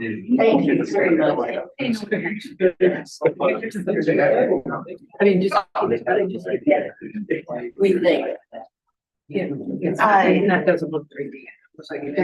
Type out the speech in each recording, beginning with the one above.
Thank you very much. I mean, just we think. That doesn't look very big. Looks like okay.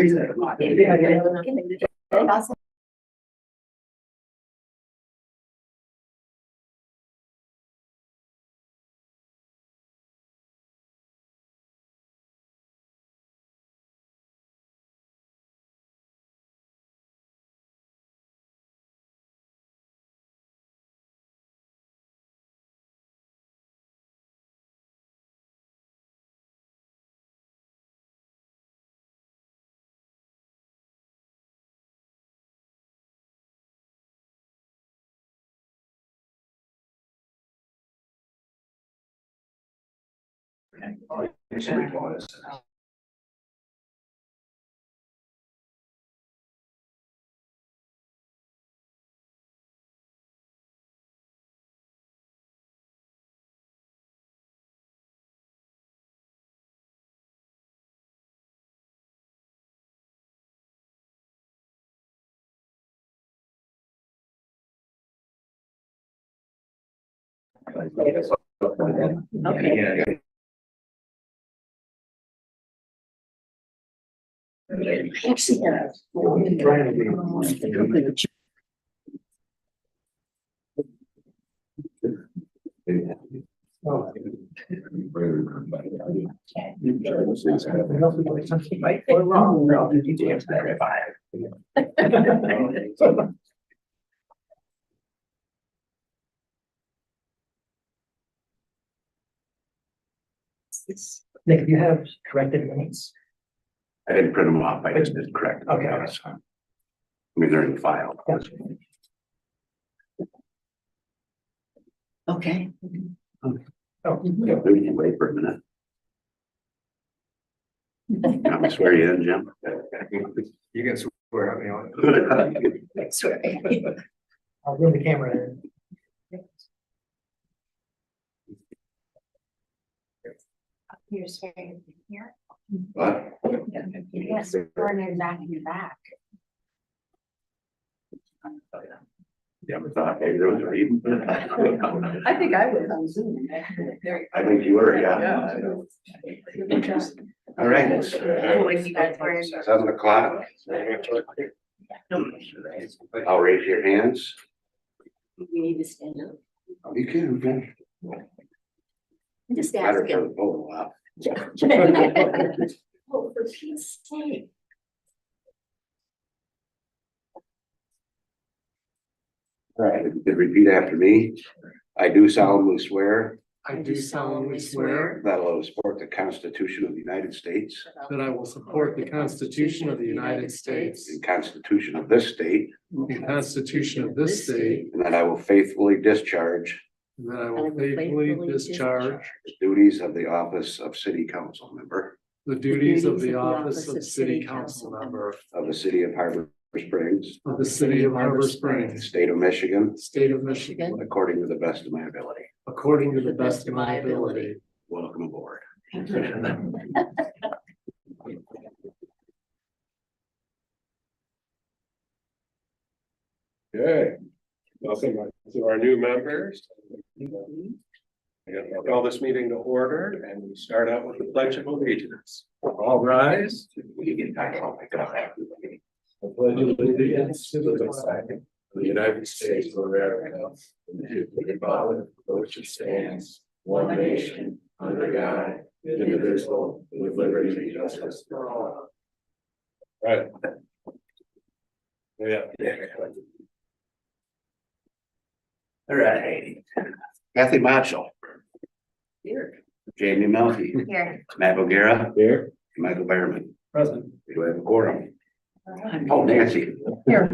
Right or wrong, no, you do Nick, do you have corrected minutes? I didn't print them off, I just did correct. Okay. I mean, they're in the file. Okay. Yeah, we can wait for a minute. I swear you in, Jim. You can swear at me on Good. That's right. I'll bring the camera in. You're swearing here? What? Yes, sworn in back in your back. Yeah, we thought maybe there was a reason. I think I was on Zoom. I think you were, yeah. All right, it's When you guys were in. 7:00. I'll raise your hands. We need to stand up. You can. I'm just Better asking. for the photo op. Oh, for Pete's sake. All right, if you could repeat after me. I do solemnly swear I do solemnly swear that I will support the Constitution of the United States that I will support the Constitution of the United States, and Constitution of this state, the Constitution of this state, and that I will faithfully discharge and that I will faithfully discharge the duties of the office of City Council Member the duties of the office of City Council Member of the City of Harbor Springs, of the City of Harbor Springs, State of Michigan, State of Michigan, according to the best of my ability. according to the best of my ability. Welcome aboard. Okay, welcome to our new members. I'll call this meeting to order and we start out with the Pledge of Allegiance. All rise. We get back, I'll pick it up after the meeting. I pledge allegiance to the flag of the United States of America, and to the republic for which it stands, one nation, under God, indivisible, with liberty and justice for all. Right. Yeah. All right. Kathy Matchell, Here. Jamie Melfi, Here. Matt O'Gara, Here. Michael Behrman. Present. Do I have a quorum? Oh, Nancy. Here.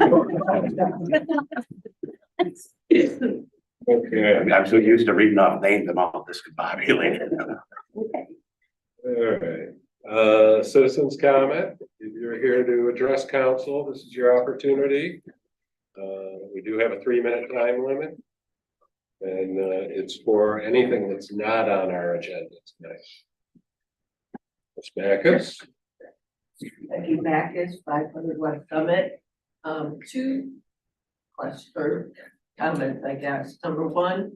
Okay. I'm so used to reading off names, I'm all discombobulated. Okay. All right, citizens comment, if you're here to address council, this is your opportunity. We do have a 3-minute time limit. And it's for anything that's not on our agenda tonight. Ms. Backus. Becky Backus, 500 West Summit. Two questions or comments, I guess. Number one,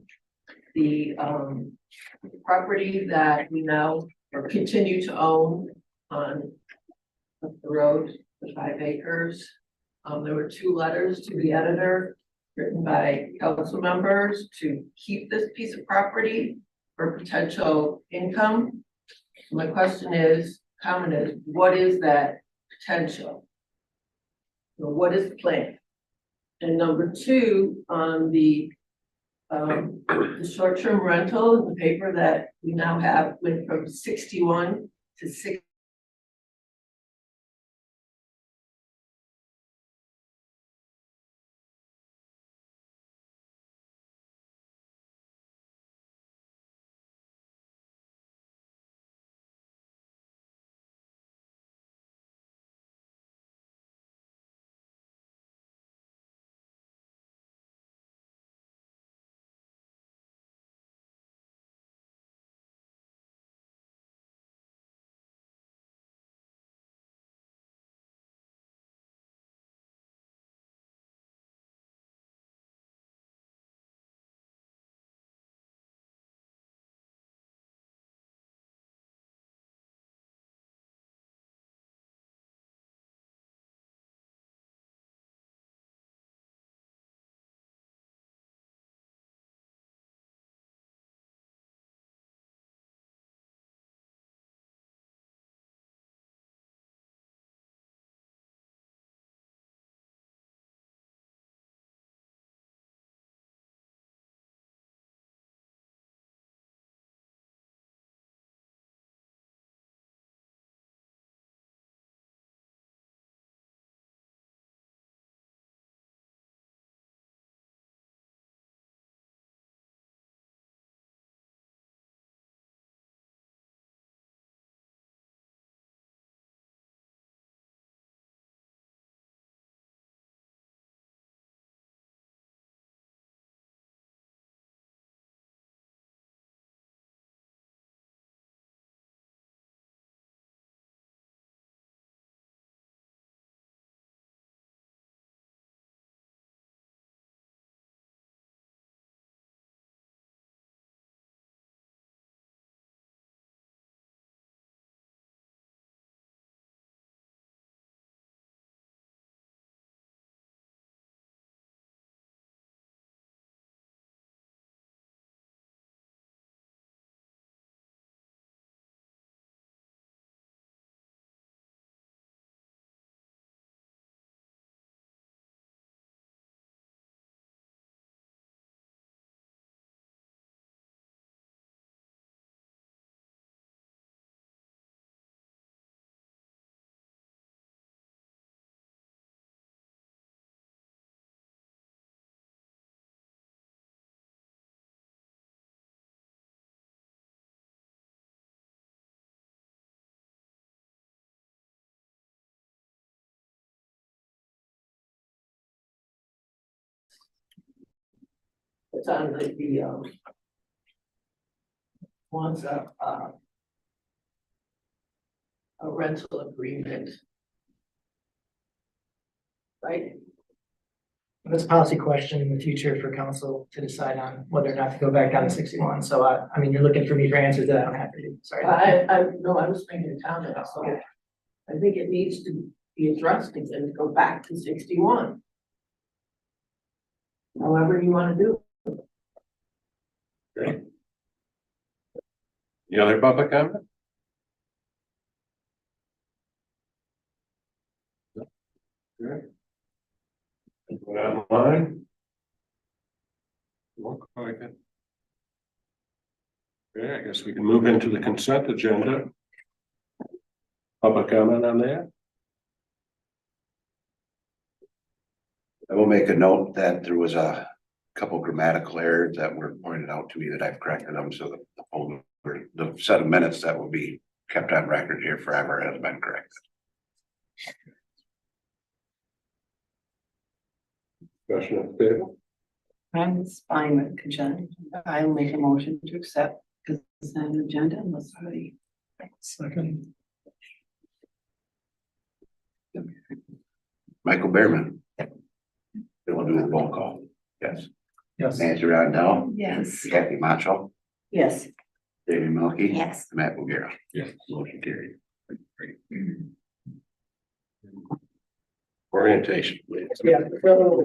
the property that we now or continue to own on the road, the 5 acres. There were 2 letters to the editor written by council members to keep this piece of property for potential income. My question is, comment is, what is that potential? What is the plan? And number 2, on the short-term rental, the paper that we now have went from 61 to 6. It's on the wants a rental agreement. Right? That's a policy question in the future for council to decide on whether or not to go back down to 61. So I mean, you're looking for me for answers that I don't have for you. Sorry. I was making a comment, so I think it needs to be addressed and go back to 61. However you want to do. Great. Any other public comment? Good. Anyone online? Look like it. Okay, I guess we can move into the consent agenda. Public comment on that? I will make a note that there was a couple grammatical errors that were pointed out to me that I've corrected them, so that the set of minutes that will be kept on record here forever has been corrected. Discussion at the table? I'm fine with consent. I'll make a motion to accept consent agenda unless somebody. Second. Michael Behrman, Then we'll do the roll call. Yes. Yes. Nancy Rondell, Yes. Kathy Macho, Yes. David Melky. Yes. Matt Bogiera. Yes. Motion carried. Orientation, please. Yeah, so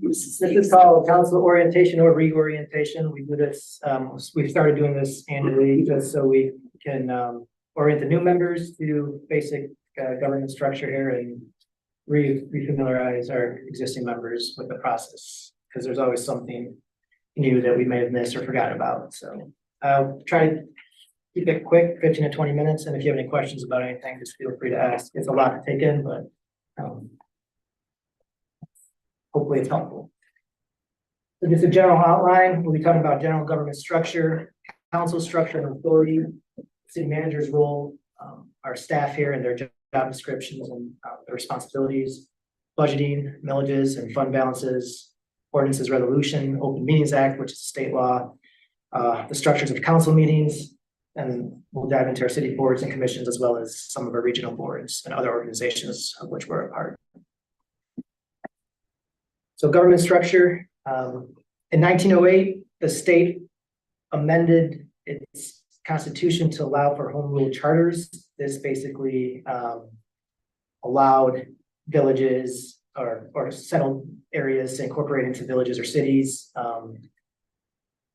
this is called council orientation or reorientation. We do this, we've started doing this annually just so we can orient the new members to basic governance structure here and refamiliarize our existing members with the process. Because there's always something new that we may have missed or forgot about. So I'll try to keep it quick, 15 to 20 minutes. And if you have any questions about anything, just feel free to ask. It's a lot to take in, but hopefully it's helpful. So just a general outline, we'll be talking about general government structure, council structure and authority, city manager's role, our staff here and their job descriptions and their responsibilities, budgeting, millages and fund balances, ordinances resolution, Open Meetings Act, which is a state law, the structures of council meetings, and we'll dive into our city boards and commissions as well as some of our regional boards and other organizations of which we're a part. So government structure, in 1908, the state amended its constitution to allow for home rule charters. This basically allowed villages or settled areas to incorporate into villages or cities.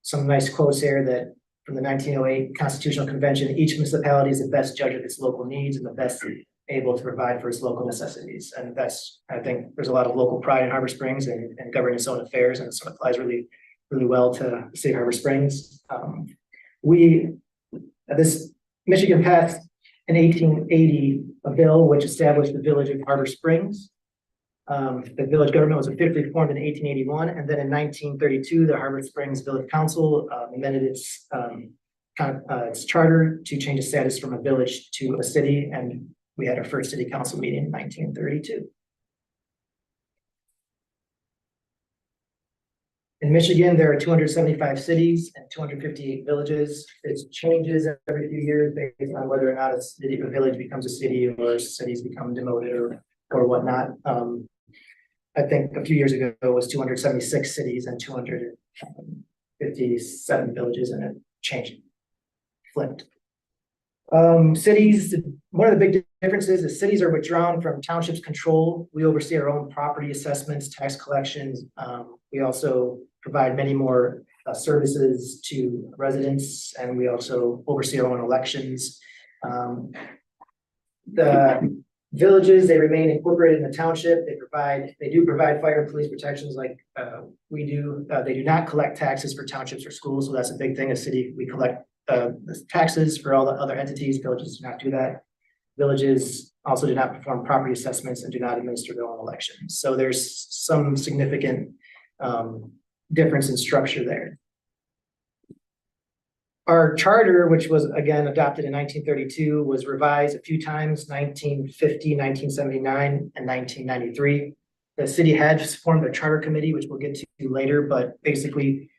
Some nice quotes here that from the 1908 Constitutional Convention, each municipality is the best judge of its local needs and the best able to provide for its local necessities. And that's, I think there's a lot of local pride in Harbor Springs and governing its own affairs, and it sort of applies really, really well to the city of Harbor Springs. This Michigan passed in 1880 a bill which established the village of Harbor Springs. The village government was officially formed in 1881, and then in 1932, the Harbor Springs Village Council amended its charter to change the status from a village to a city, and we had our first city council meeting in 1932. In Michigan, there are 275 cities and 258 villages. It changes every few years based on whether or not a village becomes a city or cities become demoted or whatnot. I think a few years ago it was 276 cities and 257 villages, and it changed, flipped. Cities, one of the big differences is cities are withdrawn from townships' control. We oversee our own property assessments, tax collections. We also provide many more services to residents, and we also oversee our own elections. The villages, they remain incorporated in the township. They do provide fire and police protections like we do. They do not collect taxes for townships or schools, so that's a big thing. A city, we collect the taxes for all the other entities. Villages do not do that. Villages also do not perform property assessments and do not administer their own elections. So there's some significant difference in structure there. Our charter, which was again adopted in 1932, was revised a few times, 1950, 1979, and 1993. The city had formed a charter committee, which we'll get to later, but basically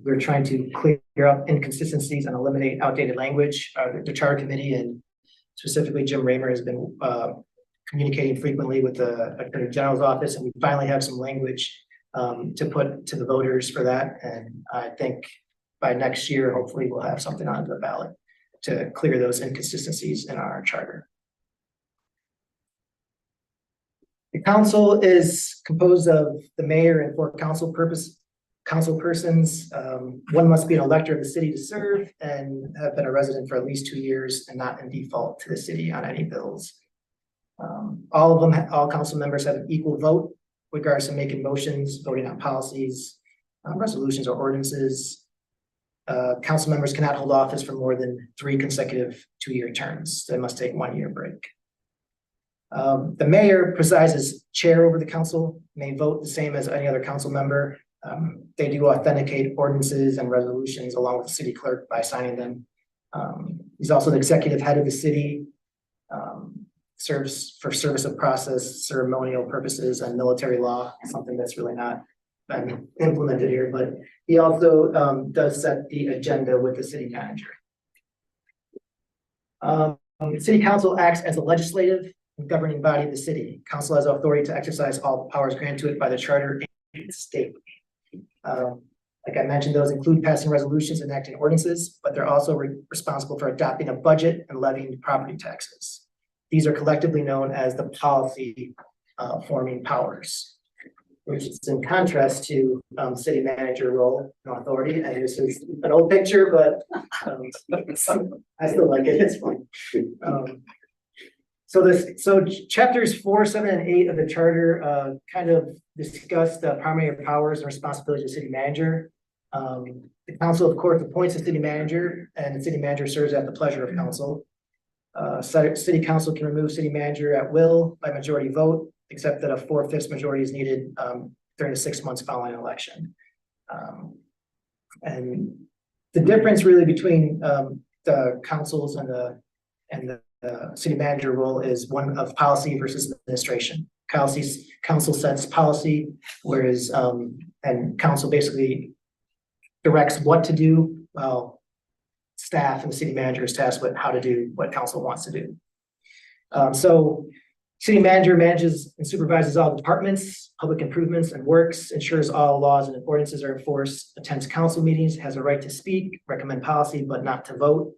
we're trying to clear up inconsistencies and eliminate outdated language. The charter committee and specifically Jim Raymer has been communicating frequently with the Attorney General's office, and we finally have some language to put to the voters for that. And I think by next year, hopefully we'll have something on the ballot to clear those inconsistencies in our charter. The council is composed of the mayor and 4 council persons. One must be an elector of the city to serve and have been a resident for at least 2 years and not in default to the city on any bills. All council members have an equal vote with regards to making motions, voting on policies, resolutions or ordinances. Council members cannot hold office for more than 3 consecutive 2-year terms. They must take 1-year break. The mayor presides as chair over the council, may vote the same as any other council member. They do authenticate ordinances and resolutions along with the city clerk by signing them. He's also the executive head of the city, serves for service of process, ceremonial purposes, and military law, something that's really not been implemented here, but he also does set the agenda with the city manager. City council acts as a legislative and governing body of the city. Council has authority to exercise all powers granted to it by the charter state. Like I mentioned, those include passing resolutions and enacting ordinances, but they're also responsible for adopting a budget and levying property taxes. These are collectively known as the policy forming powers, which is in contrast to city manager role and authority. And this is an old picture, but I still like it. It's fun. So chapters 4, 7, and 8 of the charter kind of discuss the primary powers and responsibilities of the city manager. The council, of course, appoints the city manager, and the city manager serves at the pleasure of council. City council can remove city manager at will by majority vote, except that a 4/5 majority is needed during the 6 months following an election. And the difference really between the councils and the city manager role is one of policy versus administration. Council sets policy, whereas and council basically directs what to do, while staff and the city manager is tasked with how to do what council wants to do. So city manager manages and supervises all departments, public improvements and works, ensures all laws and ordinances are enforced, attends council meetings, has a right to speak, recommend policy, but not to vote.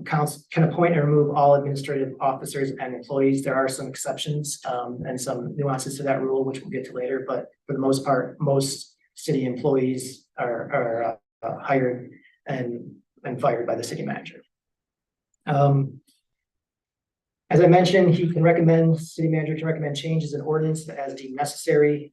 Council can appoint and remove all administrative officers and employees. There are some exceptions and some nuances to that rule, which we'll get to later, but for the most part, most city employees are hired and fired by the city manager. As I mentioned, city manager can recommend changes in ordinance as deemed necessary,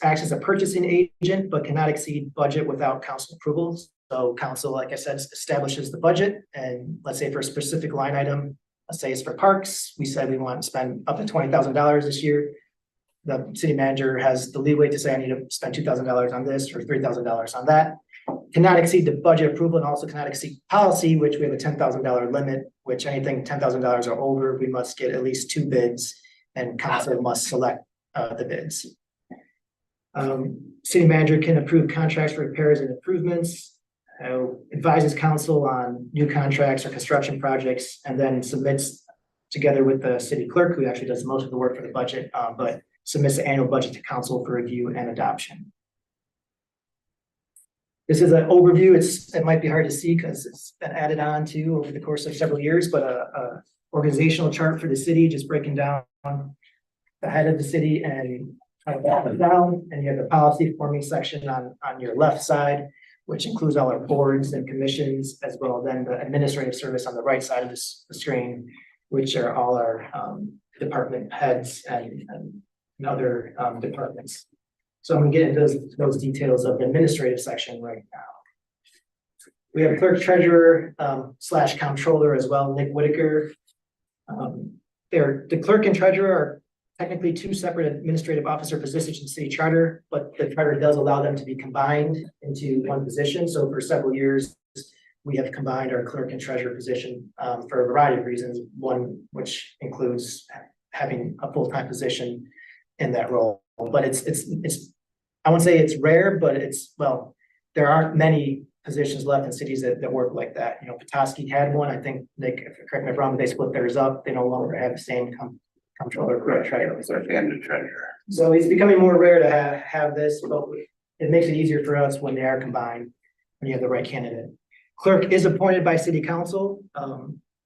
acts as a purchasing agent, but cannot exceed budget without council approvals. So council, like I said, establishes the budget, and let's say for a specific line item, let's say it's for parks, we said we want to spend up to $20,000 this year. The city manager has the leeway to say, I need to spend $2,000 on this or $3,000 on that. Cannot exceed the budget approval and also cannot exceed policy, which we have a $10,000 limit, which anything $10,000 or over, we must get at least 2 bids and council must select the bids. City manager can approve contracts for repairs and improvements, advises council on new contracts or construction projects, and then submits together with the city clerk, who actually does most of the work for the budget, but submits the annual budget to council for review and adoption. This is an overview. It might be hard to see because it's been added on to over the course of several years, but a organizational chart for the city, just breaking down the head of the city and down, and you have the policy forming section on your left side, which includes all our boards and commissions, as well as then the administrative service on the right side of the screen, which are all our department heads and other departments. So I'm gonna get into those details of the administrative section right now. We have clerk treasurer / comptroller as well, Nick Whitaker. The clerk and treasurer are technically 2 separate administrative officer positions in city charter, but the charter does allow them to be combined into one position. So for several years, we have combined our clerk and treasurer position for a variety of reasons. One, which includes having a full-time position in that role. But it's I won't say it's rare, but there aren't many positions left in cities that work like that. You know, Petoskey had one. I think, Nick, if you correct me if I'm wrong, they split theirs up. They no longer have the same comptroller, treasurer. And the treasurer. So it's becoming more rare to have this, but it makes it easier for us when they are combined, when you have the right candidate. Clerk is appointed by city council.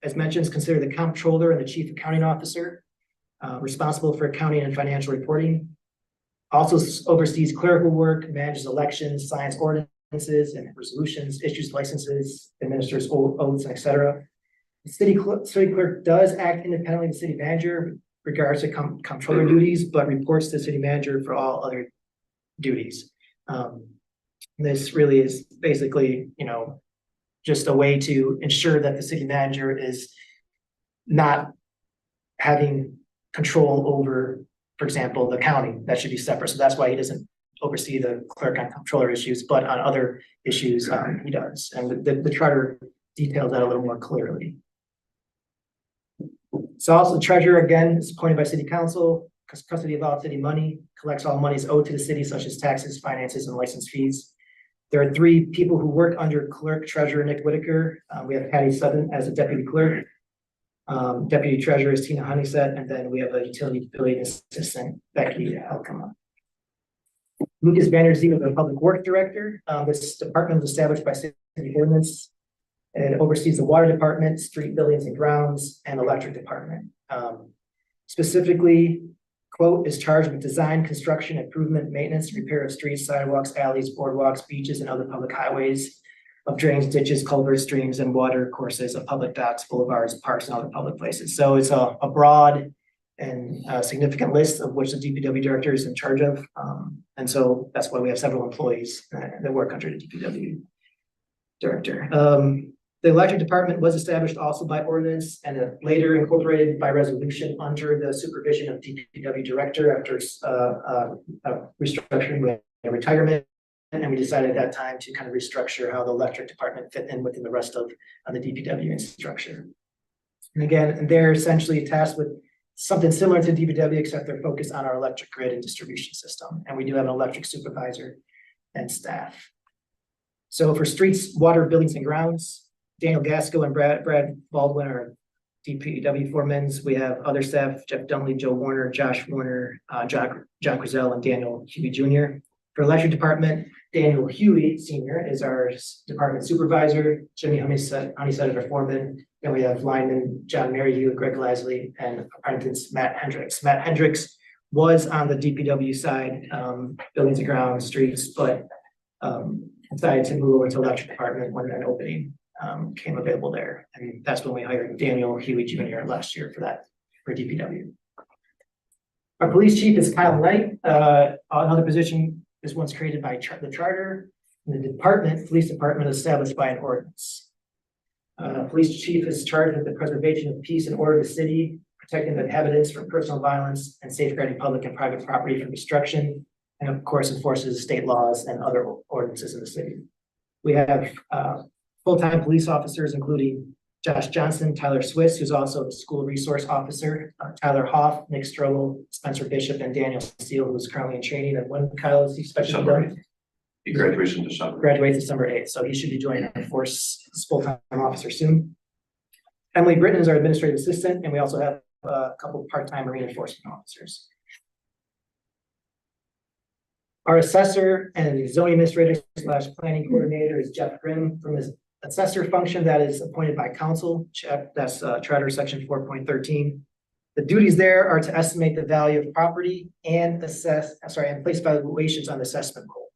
As mentioned, is considered the comptroller and the chief accounting officer, responsible for accounting and financial reporting. Also oversees clerical work, manages elections, signs ordinances and resolutions, issues licenses, administers oaths, etc. The city clerk does act independently of the city manager with regards to comptroller duties, but reports to the city manager for all other duties. This really is basically, just a way to ensure that the city manager is not having control over, for example, the county. That should be separate. So that's why he doesn't oversee the clerk on comptroller issues, but on other issues, he does. And the charter details that a little more clearly. So also the treasurer, again, is appointed by city council, custody of all city money, collects all monies owed to the city, such as taxes, finances, and license fees. There are 3 people who work under clerk treasurer Nick Whitaker. We have Patty Sutton as a deputy clerk. Deputy treasurer is Tina Honeysett, and then we have a utility billing assistant, Becky Alcama. Lucas Vanderzee was the Public Works Director. This department was established by city ordinance. It oversees the water department, street buildings and grounds, and electric department. Specifically, quote, is charged with design, construction, improvement, maintenance, repair of streets, sidewalks, alleys, boardwalks, beaches, and other public highways, of drains, ditches, culverts, streams, and water courses, of public docks, boulevards, parks, and other public places. So it's a broad and significant list of which the DPW director is in charge of. And so that's why we have several employees that work under the DPW director. The electric department was established also by ordinance and later incorporated by resolution under the supervision of DPW director after restructuring with retirement. And we decided at that time to kind of restructure how the electric department fit in within the rest of the DPW structure. And again, they're essentially tasked with something similar to DPW, except they're focused on our electric grid and distribution system. And we do have an electric supervisor and staff. So for streets, water, buildings, and grounds, Daniel Gasco and Brad Baldwin are DPW foremen. We have other staff, Jeff Dunley, Joe Warner, Josh Warner, John Crizel, and Daniel Huey Jr. For electric department, Daniel Huey Sr. is our department supervisor, Jimmy Honeysett is our foreman. Then we have lineman John Maryhugh, Greg Lasley, and apprentice Matt Hendricks. Matt Hendricks was on the DPW side, buildings and grounds, streets, but decided to move over to electric department when an opening came available there. And that's when we hired Daniel Huey Jr. last year for DPW. Our police chief is Kyle Knight. Another position is once created by the charter. And the police department is established by an ordinance. Police chief is charged with the preservation of peace and order of the city, protecting the inhabitants from personal violence, and safeguarding public and private property from destruction, and of course enforces state laws and other ordinances in the city. We have full-time police officers, including Josh Johnson, Tyler Swiss, who's also the school resource officer, Tyler Hoff, Nick Strobel, Spencer Bishop, and Daniel Steele, who's currently in training. And when Kyle is expected to go? He graduates in December. Graduates December 8th, so he should be joining our force as full-time officer soon. Emily Britton is our administrative assistant, and we also have a couple of part-time marine enforcement officers. Our assessor and zoning administrator / planning coordinator is Jeff Grimm. From his assessor function that is appointed by council, that's Charter Section 4.13. The duties there are to estimate the value of property and and place valuations on the assessment roll.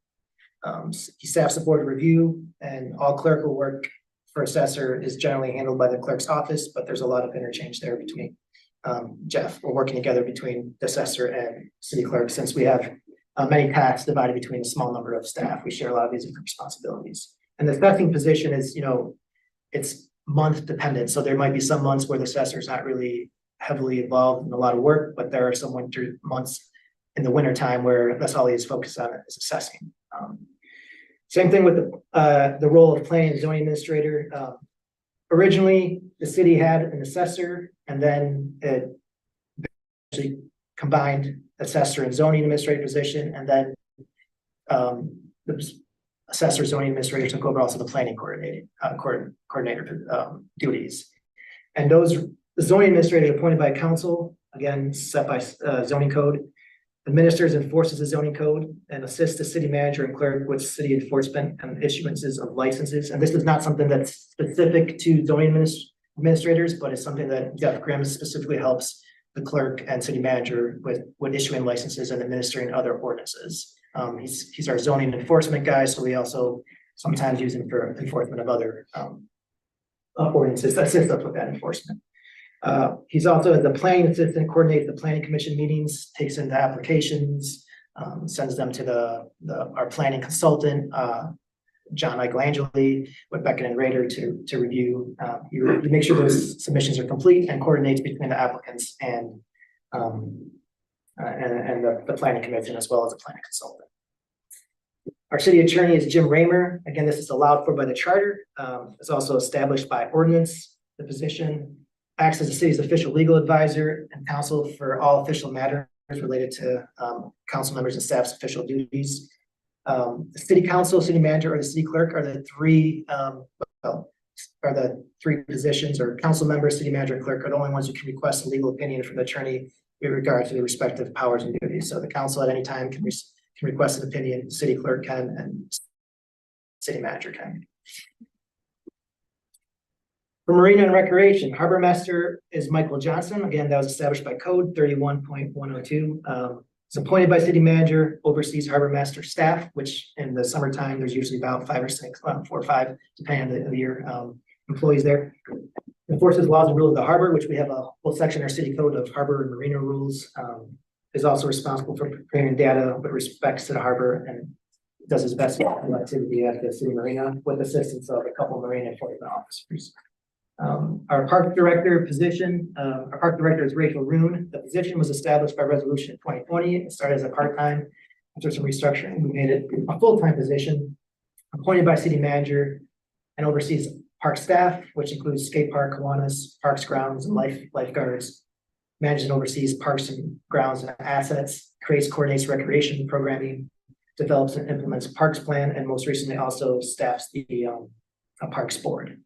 He staffs the board of review, and all clerical work for assessor is generally handled by the clerk's office, but there's a lot of interchange there between Jeff. We're working together between the assessor and city clerk since we have many tasks divided between a small number of staff. We share a lot of these responsibilities. And the assessing position is, it's month dependent. So there might be some months where the assessor is not really heavily involved in a lot of work, but there are some winter months in the winter time where that's all he is focused on is assessing. Same thing with the role of planning and zoning administrator. Originally, the city had an assessor, and then it actually combined assessor and zoning administrator position, and then the assessor zoning administrator took over also the planning coordinator duties. And the zoning administrator appointed by council, again, set by zoning code, administers and enforces the zoning code and assists the city manager and clerk with city enforcement and issuances of licenses. And this is not something that's specific to zoning administrators, but it's something that Jeff Grimm specifically helps the clerk and city manager with issuing licenses and administering other ordinances. He's our zoning enforcement guy, so we also sometimes use him for enforcement of other ordinances that assist us with that enforcement. He's also the planning assistant, coordinates the planning commission meetings, takes in the applications, sends them to our planning consultant, John Michelangeli, with Beckett and Rader to review. You make sure those submissions are complete and coordinates between the applicants and the planning commission as well as the planning consultant. Our city attorney is Jim Raymer. Again, this is allowed for by the charter. It's also established by ordinance. The position acts as the city's official legal advisor and counsel for all official matters related to council members and staff's official duties. The city council, city manager, or the city clerk are the three positions, or council members, city manager, and clerk are the only ones who can request a legal opinion from the attorney in regard to the respective powers and duties. So the council at any time can request an opinion, city clerk can, and city manager can. For Marina and Recreation, harbor master is Michael Johnson. Again, that was established by code 31.102. It's appointed by city manager, oversees harbor master staff, which in the summertime, there's usually about 5 or 6, 4 or 5, depending on the year, employees there. Enforces laws and rules of the harbor, which we have a whole section in our city code of harbor and marina rules. Is also responsible for preparing data with respects to the harbor and does his best activity at the city marina with assistance of a couple of marina enforcement officers. Our park director position, our park director is Rachel Roon. The position was established by resolution in 2020. It started as a part-time. After some restructuring, we made it a full-time position, appointed by city manager, and oversees park staff, which includes skate park, Kiwanis, parks, grounds, and lifeguards. Manages and oversees parks and grounds and assets, creates, coordinates recreation programming, develops and implements parks plan, and most recently also staffs the parks board.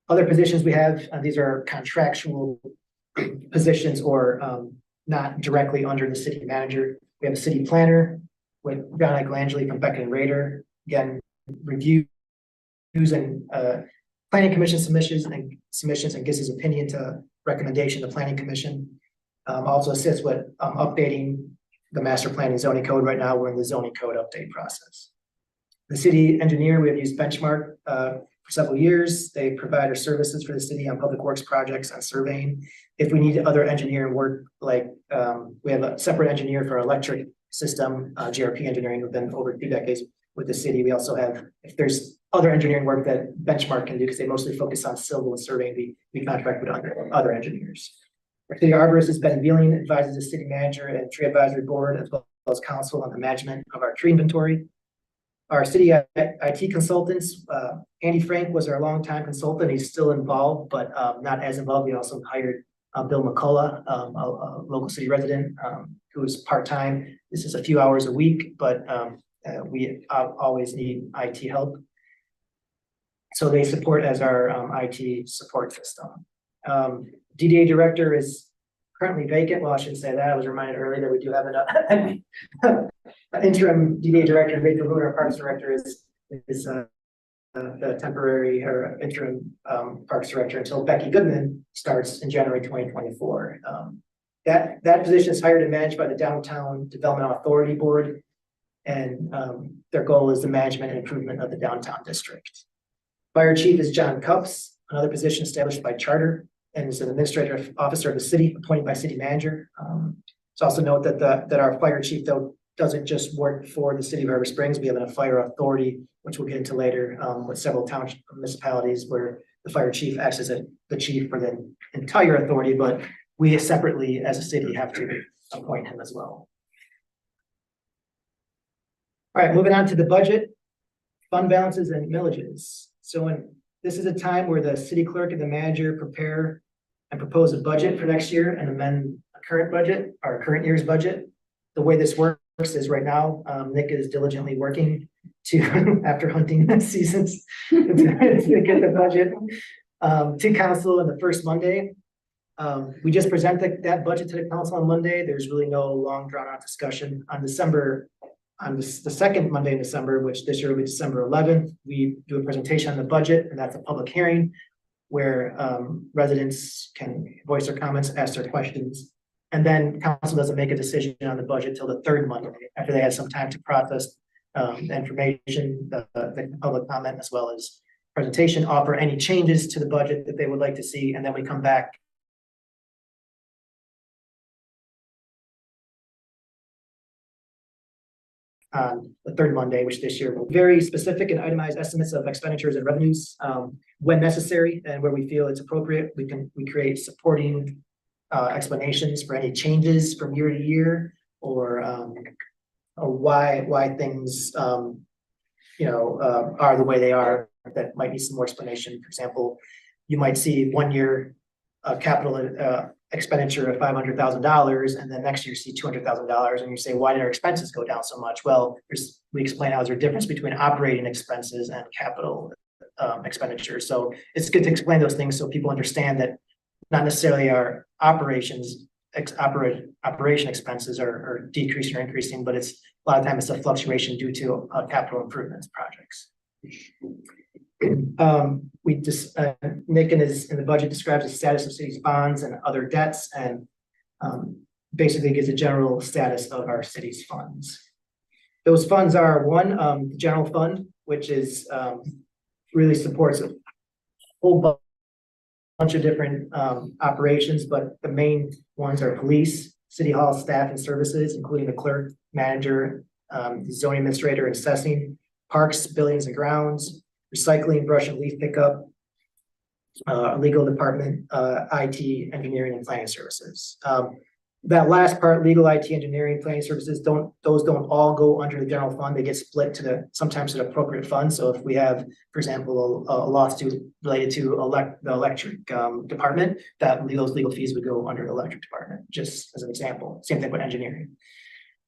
Other positions we have, these are contractual positions or not directly under the city manager. We have a city planner with John Glangeli from Beckett and Rader. Again, reviews and planning commission submissions and gives his opinion to recommendation to planning commission. Also assists with updating the master plan and zoning code. Right now, we're in the zoning code update process. The city engineer, we have used Benchmark for several years. They provide our services for the city on public works projects and surveying. If we need other engineering work, like we have a separate engineer for electric system, GRP engineering, we've been over 2 decades with the city. We also have, if there's other engineering work that Benchmark can do, because they mostly focus on civil and surveying, we contract with other engineers. Our city arborist is Ben Vealing, advises the city manager and tree advisory board, as well as council on the management of our tree inventory. Our city IT consultants, Andy Frank was our longtime consultant. He's still involved, but not as involved. We also hired Bill McCullough, a local city resident who is part-time. This is a few hours a week, but we always need IT help. So they support as our IT support system. DDA director is currently vacant. Well, I shouldn't say that. I was reminded earlier that we do have an interim DDA director. Rachel Roon, our parks director, is the temporary or interim parks director until Becky Goodman starts in January 2024. That position is hired and managed by the Downtown Development Authority Board, and their goal is the management and improvement of the downtown district. Fire chief is John Cups, another position established by charter, and is an administrative officer of the city, appointed by city manager. So also note that that our fire chief, though, doesn't just work for the city of Harbor Springs. We have a fire authority, which we'll get into later, with several township municipalities where the fire chief acts as the chief for the entire authority, but we separately as a city have to appoint him as well. All right, moving on to the budget, fund balances and millages. So this is a time where the city clerk and the manager prepare and propose a budget for next year and amend a current budget, our current year's budget. The way this works is right now, Nick is diligently working to, after hunting seasons, to get the budget to council on the first Monday. We just present that budget to the council on Monday. There's really no long drawn out discussion. On the second Monday in December, which this year will be December 11th, we do a presentation on the budget, and that's a public hearing where residents can voice their comments, ask their questions. And then council doesn't make a decision on the budget till the third Monday after they had some time to process the information, the public comment, as well as presentation, offer any changes to the budget that they would like to see, and then we come back on the third Monday, which this year will be very specific and itemized estimates of expenditures and revenues when necessary, and where we feel it's appropriate, we create supporting explanations for any changes from year to year, or why things are the way they are. That might need some more explanation. For example, you might see 1 year capital expenditure of $500,000, and then next year you see $200,000, and you say, why did our expenses go down so much? Well, we explain how there's a difference between operating expenses and capital expenditures. So it's good to explain those things so people understand that not necessarily our operations operation expenses are decreasing or increasing, but it's a lot of times it's a fluctuation due to capital improvements projects. We just, Nick in the budget describes the status of city's bonds and other debts and basically gives a general status of our city's funds. Those funds are one, the general fund, which is really supports a whole bunch of different operations, but the main ones are police, city hall staff and services, including the clerk, manager, zoning administrator and assessing, parks, buildings and grounds, recycling, brush and leaf pickup, legal department, IT, engineering and planning services. That last part, legal, IT, engineering, planning services, those don't all go under the general fund. They get split to sometimes to the appropriate fund. So if we have, for example, a lawsuit related to the electric department, those legal fees would go under the electric department, just as an example. Same thing with engineering.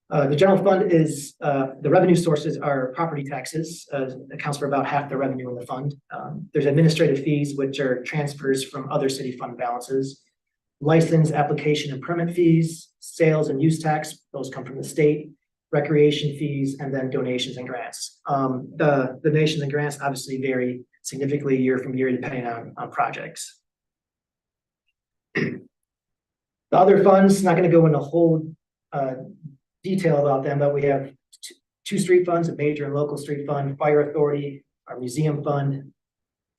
The general fund is, the revenue sources are property taxes, accounts for about half the revenue in the fund. There's administrative fees, which are transfers from other city fund balances. License, application, and permit fees, sales and use tax, those come from the state, recreation fees, and then donations and grants. The donations and grants obviously vary significantly year from year depending on projects. The other funds, not going to go into whole detail about them, but we have two street funds, a major and local street fund, fire authority, our museum fund,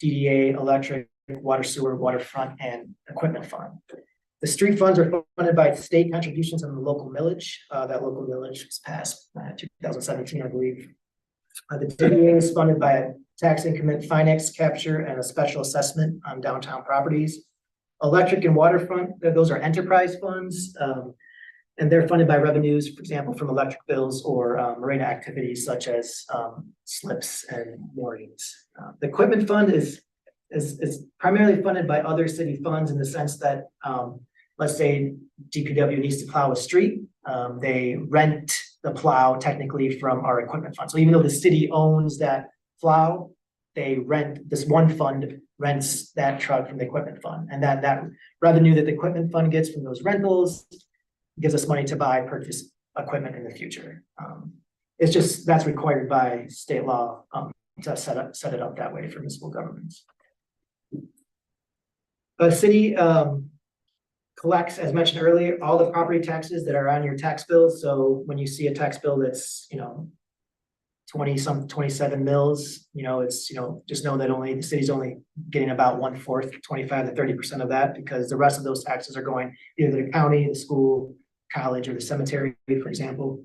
DDA, electric, water, sewer, waterfront, and equipment fund. The street funds are funded by state contributions on the local millage. That local millage was passed 2017, I believe. The DDA is funded by a tax increment finance capture and a special assessment on downtown properties. Electric and waterfront, those are enterprise funds, and they're funded by revenues, for example, from electric bills or marina activities such as slips and moorings. The equipment fund is primarily funded by other city funds in the sense that, let's say DPW needs to plow a street, they rent the plow technically from our equipment fund. So even though the city owns that plow, this one fund rents that truck from the equipment fund. And that revenue that the equipment fund gets from those rentals gives us money to purchase equipment in the future. It's just, that's required by state law to set it up that way for municipal governments. The city collects, as mentioned earlier, all the property taxes that are on your tax bills. So when you see a tax bill that's, 27 mils, just know that the city's only getting about 1/4, 25 to 30% of that, because the rest of those taxes are going either to the county, the school, college, or the cemetery, for example.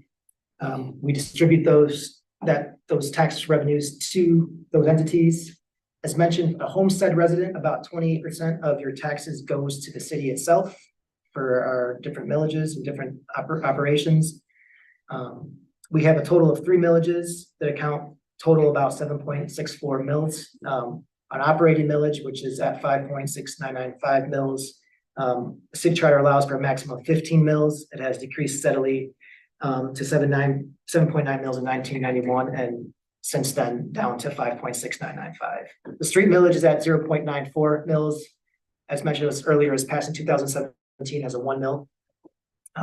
We distribute those tax revenues to those entities. As mentioned, a homestead resident, about 28% of your taxes goes to the city itself for our different millages and different operations. We have a total of 3 millages that account total about 7.64 mils. An operating millage, which is at 5.6995 mils. The city charter allows for a maximum of 15 mils. It has decreased steadily to 7.9 mils in 1991, and since then down to 5.6995. The street millage is at 0.94 mils. As mentioned earlier, is passed in 2017 as a 1 mil.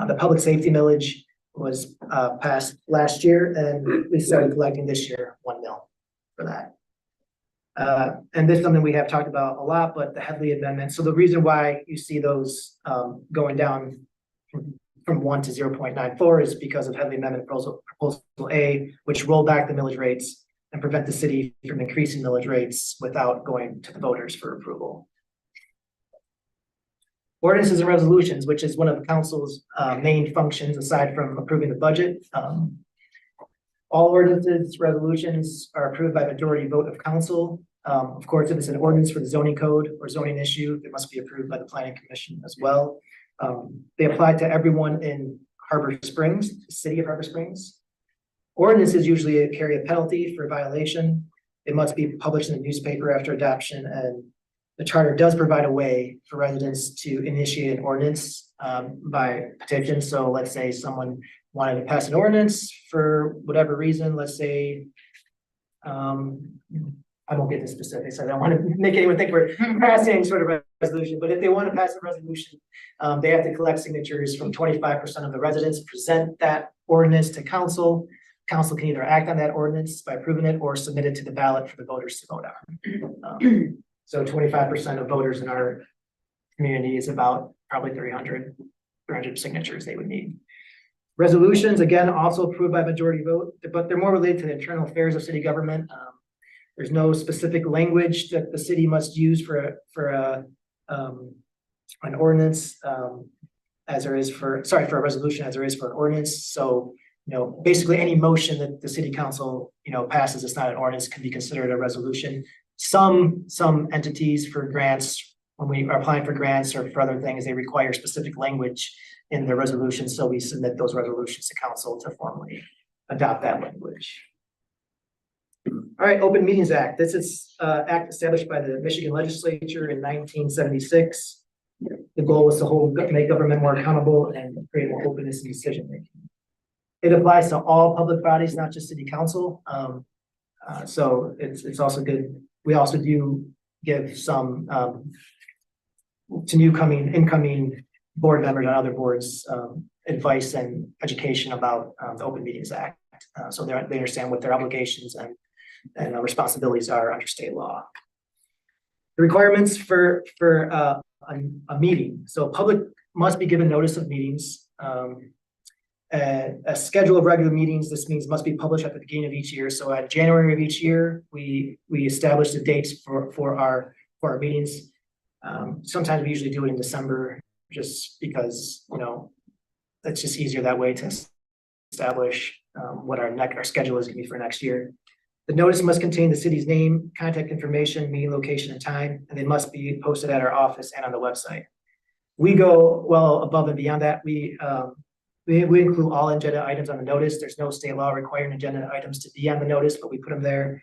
The public safety millage was passed last year, and we started collecting this year 1 mil for that. And this is something we have talked about a lot, but the Headley Amendment. So the reason why you see those going down from 1 to 0.94 is because of Headley Amendment Proposal A, which rolled back the millage rates and prevent the city from increasing millage rates without going to the voters for approval. Ordinances and resolutions, which is one of the council's main functions aside from approving the budget. All ordinances, resolutions are approved by majority vote of council. Of course, if it's an ordinance for the zoning code or zoning issue, it must be approved by the planning commission as well. They apply to everyone in Harbor Springs, the city of Harbor Springs. Ordinances usually carry a penalty for violation. It must be published in the newspaper after adoption, and the charter does provide a way for residents to initiate an ordinance by petition. So let's say someone wanted to pass an ordinance for whatever reason, let's say, I I won't get into specifics, I don't want to make anyone think we're passing any sort of resolution, but if they want to pass a resolution, they have to collect signatures from 25% of the residents, present that ordinance to council. Council can either act on that ordinance by approving it or submit it to the ballot for the voters to vote on. So 25% of voters in our community is about probably 300 signatures they would need. Resolutions, again, also approved by majority vote, but they're more related to the internal affairs of city government. There's no specific language that the city must use for an ordinance, as there is for a resolution as there is for an ordinance. So, basically any motion that the city council, passes, it's not an ordinance, can be considered a resolution. Some entities for grants, when we are applying for grants or for other things, they require specific language in their resolution. So we submit those resolutions to council to formally adopt that language. All right, Open Meetings Act. This is act established by the Michigan legislature in 1976. The goal was to make government more accountable and create more openness in decision making. It applies to all public bodies, not just city council. So it's also good. We also do give some to incoming board members and other boards advice and education about the Open Meetings Act. So they understand what their obligations and responsibilities are under state law. The requirements for a meeting. So public must be given notice of meetings. A schedule of regular meetings, this means must be published at the beginning of each year. So at January of each year, we establish the dates for our meetings. Sometimes we usually do it in December, just because, it's just easier that way to establish what our schedule is going to be for next year. The notice must contain the city's name, contact information, meeting location, and time, and they must be posted at our office and on the website. We go well above and beyond that. We include all agenda items on the notice. There's no state law requiring agenda items to be on the notice, but we put them there.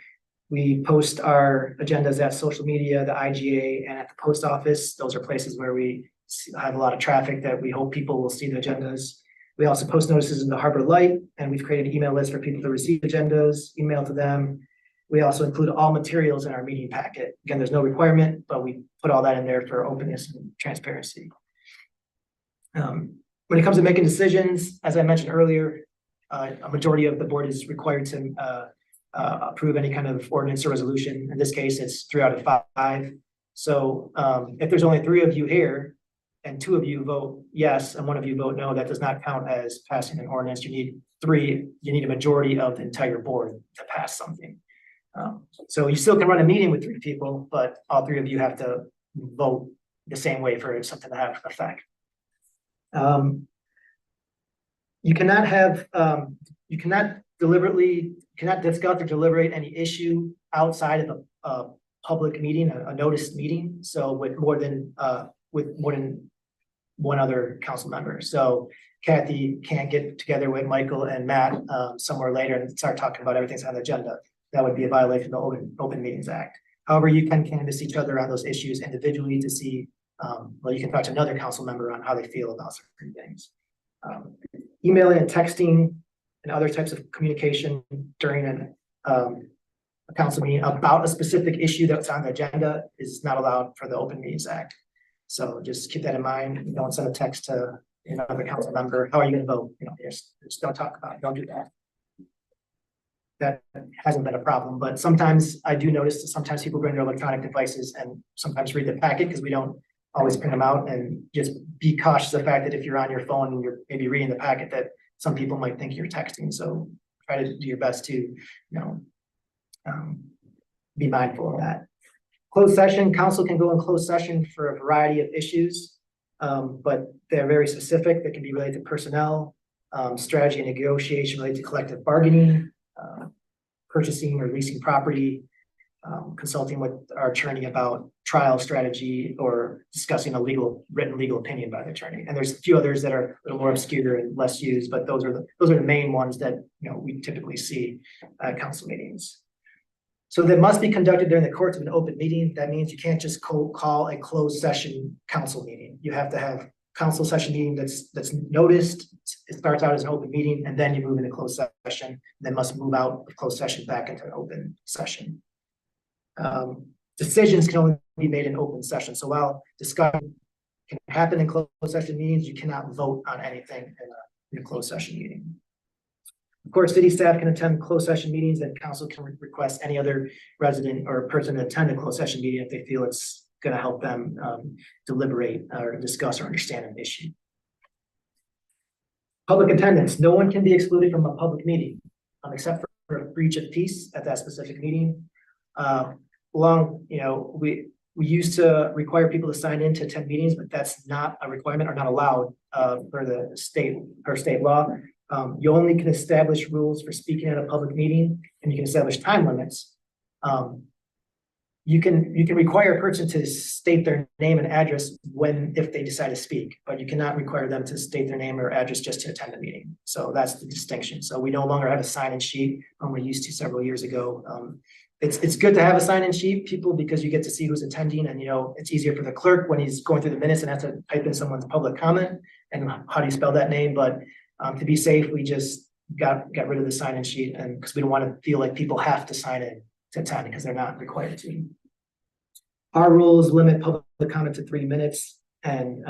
We post our agendas at social media, the IGA, and at the post office. Those are places where we have a lot of traffic that we hope people will see the agendas. We also post notices in the Harbor Light, and we've created an email list for people to receive agendas, email to them. We also include all materials in our meeting packet. Again, there's no requirement, but we put all that in there for openness and transparency. When it comes to making decisions, as I mentioned earlier, a majority of the board is required to approve any kind of ordinance or resolution. In this case, it's 3 out of 5. So if there's only 3 of you here and 2 of you vote yes and 1 of you vote no, that does not count as passing an ordinance. You need a majority of the entire board to pass something. So you still can run a meeting with 3 people, but all 3 of you have to vote the same way for something to have effect. You cannot discuss or deliberate any issue outside of a public meeting, a noticed meeting. So with more than 1 other council member. So Kathy can't get together with Michael and Matt somewhere later and start talking about everything's on the agenda. That would be a violation of the Open Meetings Act. However, you can canvass each other on those issues individually to see, you can talk to another council member on how they feel about certain things. Emailing and texting and other types of communication during a council meeting about a specific issue that's on the agenda is not allowed for the Open Meetings Act. So just keep that in mind. You don't send a text to another council member. How are you going to vote? Just don't talk about it. Don't do that. That hasn't been a problem, but sometimes I do notice that sometimes people bring their electronic devices and sometimes read the packet because we don't always print them out, and just be cautious of the fact that if you're on your phone and you're maybe reading the packet, that some people might think you're texting. So try to do your best to, be mindful of that. Closed session, council can go in closed session for a variety of issues, but they're very specific. They can be related to personnel, strategy and negotiation related to collective bargaining, purchasing or leasing property, consulting with our attorney about trial strategy, or discussing a written legal opinion by the attorney. And there's a few others that are a little more obscure and less used, but those are the main ones that we typically see at council meetings. So they must be conducted during the course of an open meeting. That means you can't just call a closed session council meeting. You have to have council session meeting that's noticed. It starts out as an open meeting, and then you move into closed session, then must move out of closed session back into an open session. Decisions can only be made in open session. So while discussion can happen in closed session meetings, you cannot vote on anything in a closed session meeting. Of course, city staff can attend closed session meetings, and council can request any other resident or person to attend a closed session meeting if they feel it's going to help them deliberate or discuss or understand an issue. Public attendance. No one can be excluded from a public meeting except for a breach of peace at that specific meeting. We used to require people to sign in to attend meetings, but that's not a requirement or not allowed for the state law. You only can establish rules for speaking at a public meeting, and you can establish time limits. You can require a person to state their name and address if they decide to speak, but you cannot require them to state their name or address just to attend the meeting. So that's the distinction. So we no longer have a sign-in sheet we used to several years ago. It's good to have a sign-in sheet, people, because you get to see who's attending, and it's easier for the clerk when he's going through the minutes and has to type in someone's public comment and how do you spell that name. But to be safe, we just got rid of the sign-in sheet, and because we don't want to feel like people have to sign in to attend because they're not required to. Our rules limit public comment to 3 minutes, and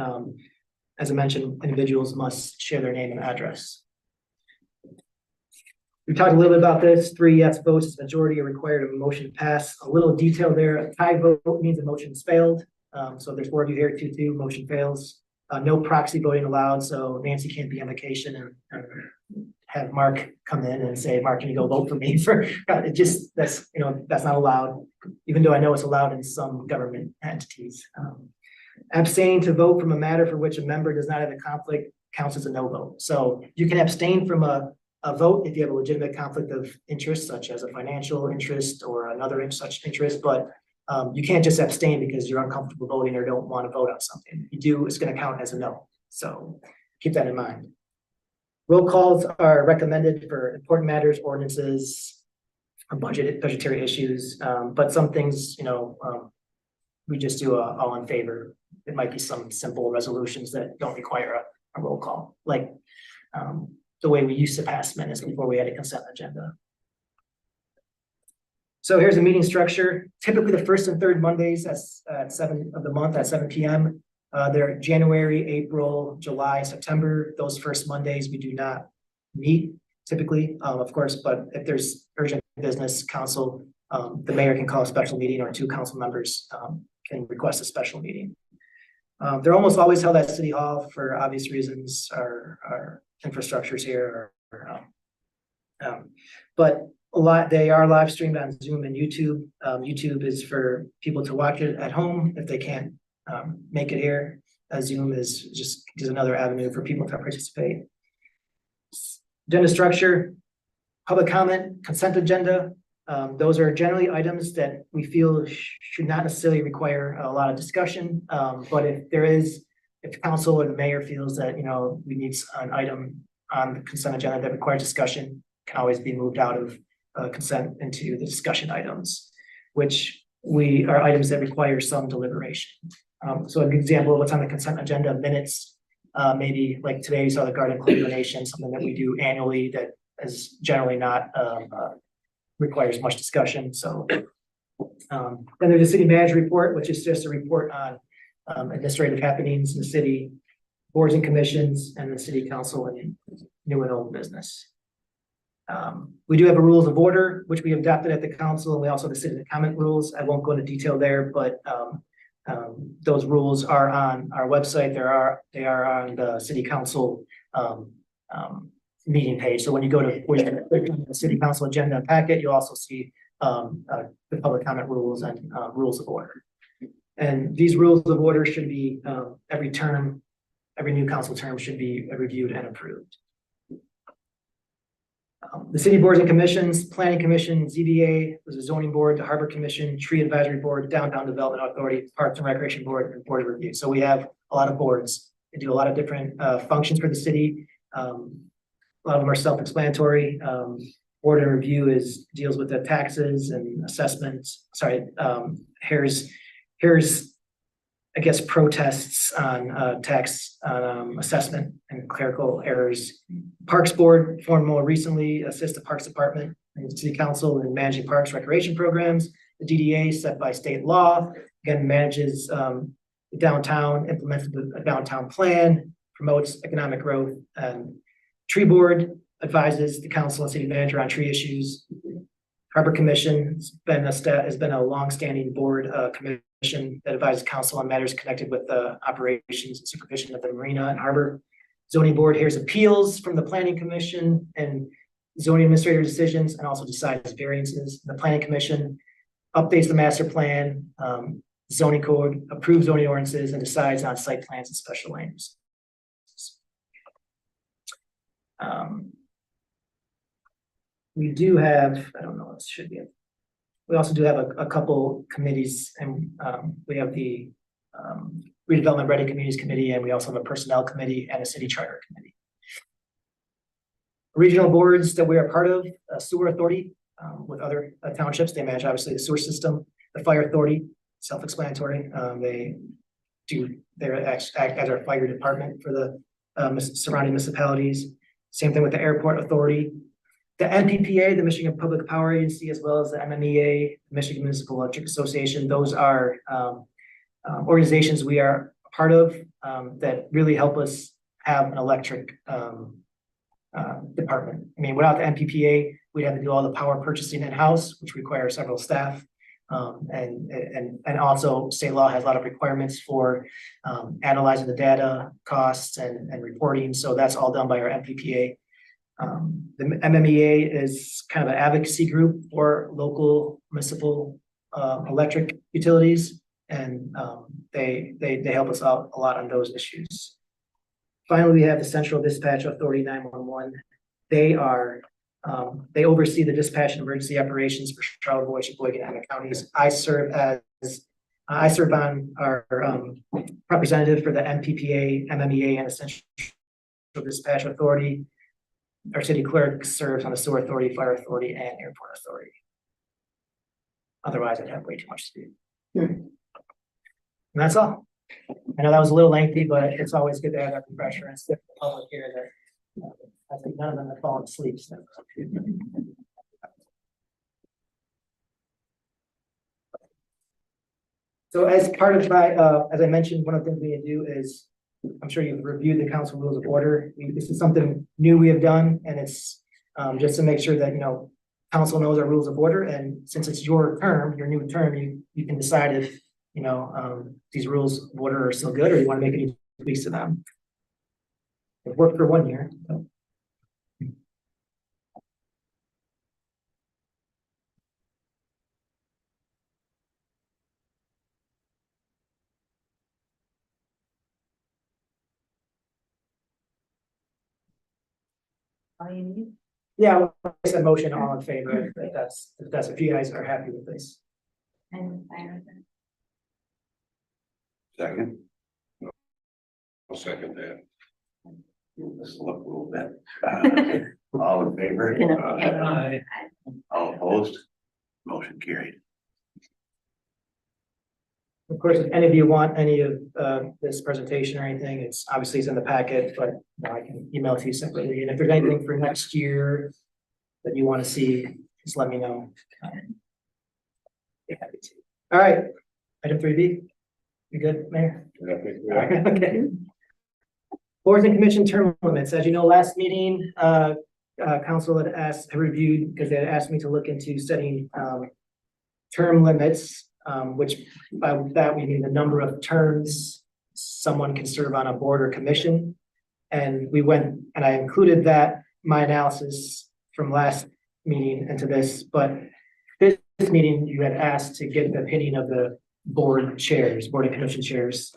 as I mentioned, individuals must share their name and address. We talked a little bit about this. 3 yes votes is majority are required of a motion to pass. A little detail there. A tie vote means a motion is failed. So there's 4 of you here, 2-2, motion fails. No proxy voting allowed. So Nancy can't be on vacation and have Mark come in and say, Mark, can you go vote for me? That's not allowed, even though I know it's allowed in some government entities. Abstaining to vote from a matter for which a member does not have a conflict counts as a no vote. So you can abstain from a vote if you have a legitimate conflict of interest, such as a financial interest or another such interest, but you can't just abstain because you're uncomfortable voting or don't want to vote on something. If you do, it's going to count as a no. So keep that in mind. Roll calls are recommended for important matters, ordinances, or budgetary issues, but some things, we just do all in favor. It might be some simple resolutions that don't require a roll call, like the way we used to pass minutes before we had a consent agenda. So here's a meeting structure. Typically the first and third Mondays at 7 of the month at 7 p.m. They're January, April, July, September. Those first Mondays we do not meet typically, of course, but if there's urgent business, council, the mayor can call a special meeting, or 2 council members can request a special meeting. They're almost always held at City Hall for obvious reasons. Our infrastructures here, but they are live streamed on Zoom and YouTube. YouTube is for people to watch it at home if they can't make it here. Zoom is just another avenue for people to participate. Agenda structure, public comment, consent agenda. Those are generally items that we feel should not necessarily require a lot of discussion. But if council or the mayor feels that, we need an item on the consent agenda that requires discussion, can always be moved out of consent into the discussion items, which are items that require some deliberation. So an example of what's on the consent agenda: minutes, maybe like today you saw the garden club donation, something that we do annually that is generally not requires much discussion. So then there's a city manager report, which is just a report on administrative happenings in the city, boards and commissions, and the city council and new and old business. We do have a rules of order, which we adopted at the council, and we also have the citizen comment rules. I won't go into detail there, but those rules are on our website. They are on the city council meeting page. So when you go to the city council agenda packet, you'll also see the public comment rules and rules of order. And these rules of order should be every new council term should be reviewed and approved. The city boards and commissions: planning commission, ZBA, there's a zoning board, the harbor commission, tree advisory board, downtown development authority, parks and recreation board, and board of review. So we have a lot of boards. They do a lot of different functions for the city. A lot of them are self-explanatory. Board of review deals with the taxes and assessments. Here's I guess protests on tax assessment and clerical errors. Parks Board formed more recently, assist the Parks Department and the City Council in managing parks recreation programs. the DDA set by state law, again, manages the downtown, implements the downtown plan, promotes economic growth. Tree Board advises the council and city manager on tree issues. Harbor Commission has been a longstanding board commission that advises council on matters connected with the operations and supervision of the marina and harbor. Zoning Board hears appeals from the Planning Commission and zoning administrator decisions, and also decides variances. The Planning Commission updates the master plan, zoning code, approves zoning ordinances, and decides on site plans and special land uses. We do have, I don't know, it should be. We also do have a couple committees, and we have the redevelopment ready communities committee, and we also have a personnel committee and a city charter committee. Regional boards that we are part of, sewer authority with other townships, they manage obviously the sewer system. The fire authority, self-explanatory, they act as our fire department for the surrounding municipalities. Same thing with the airport authority. The MPPA, the Michigan Public Power Agency, as well as the MMEA, Michigan Municipal Electric Association, those are organizations we are a part of that really help us have an electric department. I mean, without the MPPA, we'd have to do all the power purchasing in-house, which requires several staff. And also state law has a lot of requirements for analyzing the data, costs, and reporting. So that's all done by our MPPA. The MMEA is kind of an advocacy group for local municipal electric utilities, and they help us out a lot on those issues. Finally, we have the Central Dispatch Authority 911. They oversee the dispatch and emergency operations for Charlotte, Volusia, Sheboygan, and Emmett counties. I serve on our representative for the MPPA, MMEA, and the Central Dispatch Authority. Our city clerk serves on the sewer authority, fire authority, and airport authority. Otherwise, I'd have way too much to do. And that's all. I know that was a little lengthy, but it's always good to have that refresher and stick the public here that I think none of them have fallen asleep. So. So as part of my, as I mentioned, one of the things we do is, I'm sure you've reviewed the council rules of order. This is something new we have done, and it's just to make sure that, council knows our rules of order. And since it's your term, your new term, you can decide if, these rules of order are still good, or you want to make any tweaks to them. It worked for 1 year. So. All you need? Yeah, well, I said motion, all in favor. If that's if you guys are happy with this. I'm fine with it. Second, I'll second that. let's look a little bit. All in favor? All opposed? Motion carried. Of course, if any of you want any of this presentation or anything, it's obviously in the packet, but I can email it to you separately. And if there's anything for next year that you want to see, just let me know. Be happy to. All right, item 3B. You good, Mayor? I think we are. Okay. Boards and commission term limits. As you know, last meeting, council had reviewed, because they had asked me to look into setting term limits, which by that we mean the number of terms someone can serve on a board or commission. And we went, and I included that, my analysis from last meeting into this, but this meeting you had asked to get the opinion of the board and commission chairs,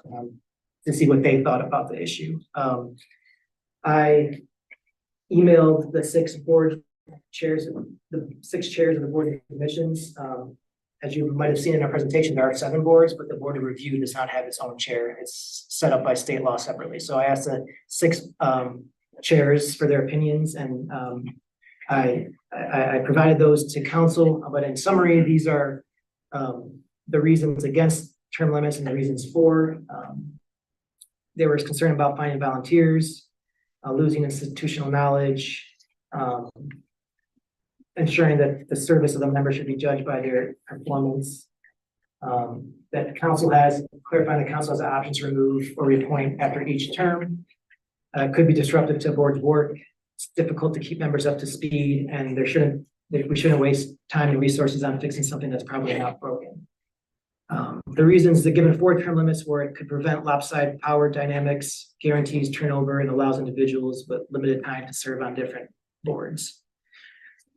to see what they thought about the issue. I emailed the 6 board chairs, the 6 chairs of the board and commissions. As you might have seen in our presentation, there are 7 boards, but the board of review does not have its own chair. It's set up by state law separately. So I asked the 6 chairs for their opinions, and I provided those to council. But in summary, these are the reasons against term limits and the reasons for. There was concern about finding volunteers, losing institutional knowledge, ensuring that the service of the member should be judged by their performance. That council has, clarifying the council has the option to remove or reappoint after each term. Could be disruptive to a board's work. It's difficult to keep members up to speed, and we shouldn't waste time and resources on fixing something that's probably not broken. The reasons, the given 4-term limits where it could prevent lopsided power dynamics, guarantees turnover, and allows individuals with limited time to serve on different boards.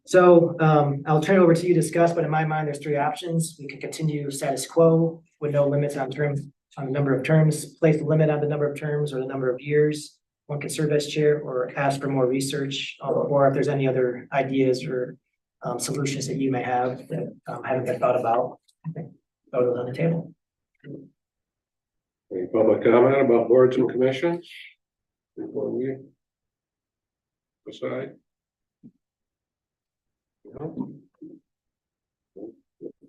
So I'll turn it over to you to discuss, but in my mind, there's 3 options. We can continue status quo with no limits on the number of terms, place the limit on the number of terms or the number of years one can serve as chair, or ask for more research, or if there's any other ideas or solutions that you may have that haven't been thought about. I think those on the table. Any public comment about boards and commissions? Before we decide? No?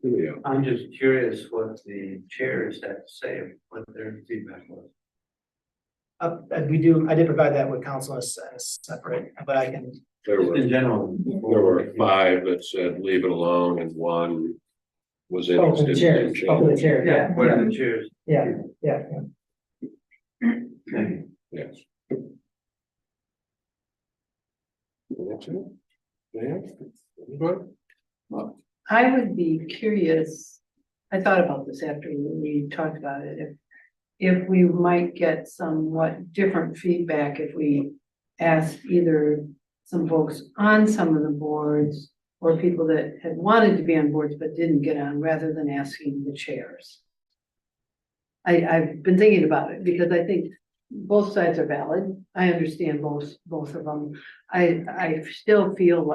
Yeah. I'm just curious what the chairs had to say, what their feedback was. I did provide that with council as separate, but I can. There Just were, in general. there were 5 that said leave it alone and 1 was Oh, for the interested chairs, in oh, for the change. chair, yeah, What are the chairs? yeah. Yes. That's it? Yeah. Anybody? I would be curious, I thought about this after we talked about it, if we might get somewhat different feedback if we asked either some folks on some of the boards or people that had wanted to be on boards but didn't get on, rather than asking the chairs. I've been thinking about it because I think both sides are valid. I understand both of them. I still feel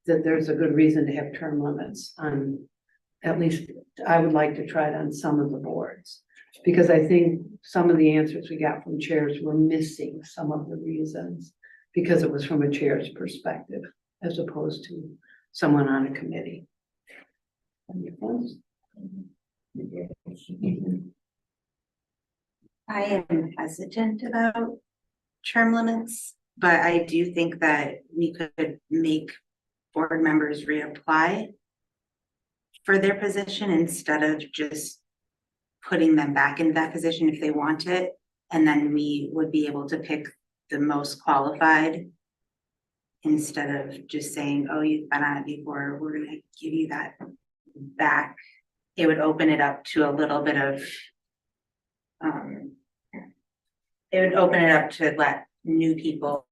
that there's a good reason to have term limits on, at least I would like to try it on some of the boards. Because I think some of the answers we got from chairs were missing some of the reasons, because it was from a chair's perspective as opposed to someone on a committee. Any thoughts? I am hesitant about term limits, but I do think that we could make board members reapply for their position instead of just putting them back into that position if they want it. And then we would be able to pick the most qualified instead of just saying, oh, you've been on it before, we're gonna give you that back. It would open it up to a little bit of, it would open it up to let new people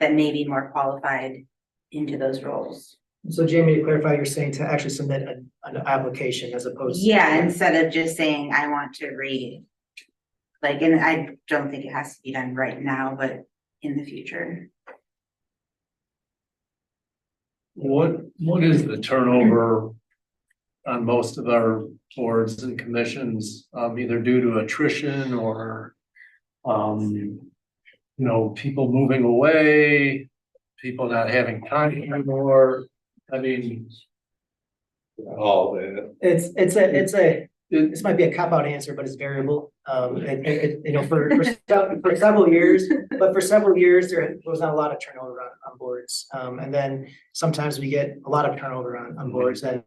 that may be more qualified into those roles. So Jamie, to clarify, you're saying to actually submit an application as opposed to. Yeah, instead of just saying, I want to read. Like, and I don't think it has to be done right now, but in the future. What is the turnover on most of our boards and commissions, either due to attrition or, people moving away, people not having time anymore? I mean, All that. This might be a cop-out answer, but it's variable. For several years, there was not a lot of turnover on boards. And then sometimes we get a lot of turnover on boards that.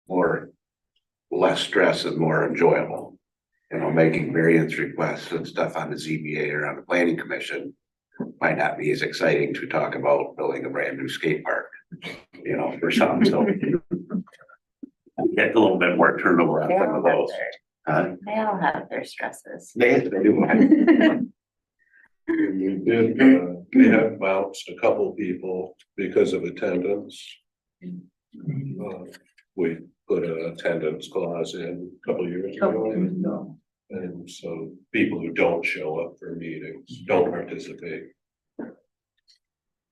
More, less stress and more enjoyable. Making variance requests and stuff on the ZBA or on the planning commission might not be as exciting to talk about building a brand new skate park, you know, for some, so. Get a little bit more turnover on They some all of have those. they all have their stresses. They do. They have bounced a couple people because of attendance. We put an attendance clause in a couple years ago. And so people who don't show up for meetings don't participate.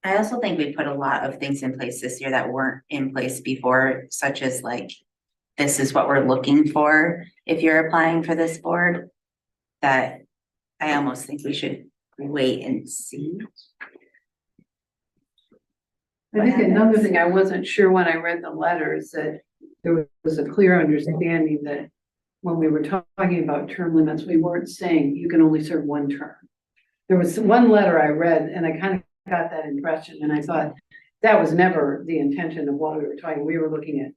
I also think we put a lot of things in place this year that weren't in place before, such as like, this is what we're looking for if you're applying for this board. That I almost think we should wait and see. I think another thing, I wasn't sure when I read the letter is that there was a clear understanding that when we were talking about term limits, we weren't saying you can only serve one term. There was one letter I read and I kind of got that impression and I thought that was never the intention of what we were talking. We were looking at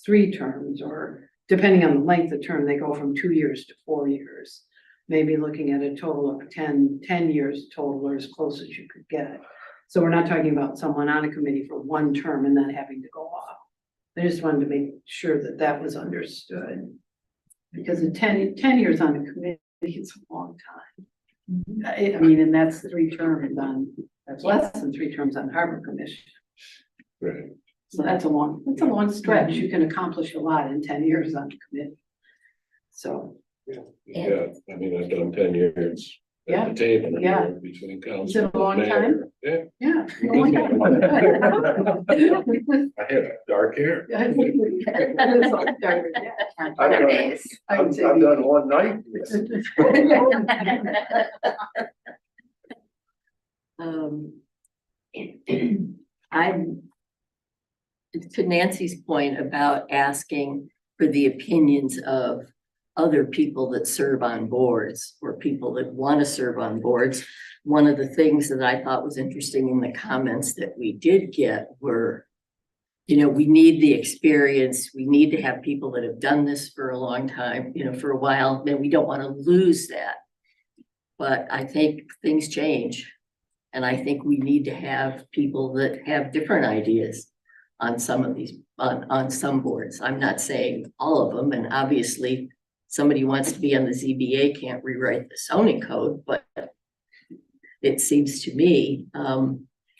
3 terms, or depending on the length of term, they go from 2 years to 4 years. Maybe looking at a total of 10 years total, or as close as you could get. So we're not talking about someone on a committee for 1 term and then having to go off. I just wanted to make sure that that was understood. Because 10 years on a committee is a long time. I mean, and that's 3 terms that's less than 3 terms on Harbor Commission. Right. So that's a long stretch. You can accomplish a lot in 10 years on a committee. So, Yeah, I mean, I've done 10 years Yeah, at the table. yeah. Between council. Is it a and long mayor. time? Yeah, yeah. I have dark hair. I would say I've done one night. I'm, to Nancy's point about asking for the opinions of other people that serve on boards or people that want to serve on boards. One of the things that I thought was interesting in the comments that we did get were, you know, we need the experience. We need to have people that have done this for a long time, you know, for a while, and we don't want to lose that. But I think things change. And I think we need to have people that have different ideas on some of these, on some boards. I'm not saying all of them, and obviously somebody who wants to be on the ZBA can't rewrite the zoning code, but it seems to me,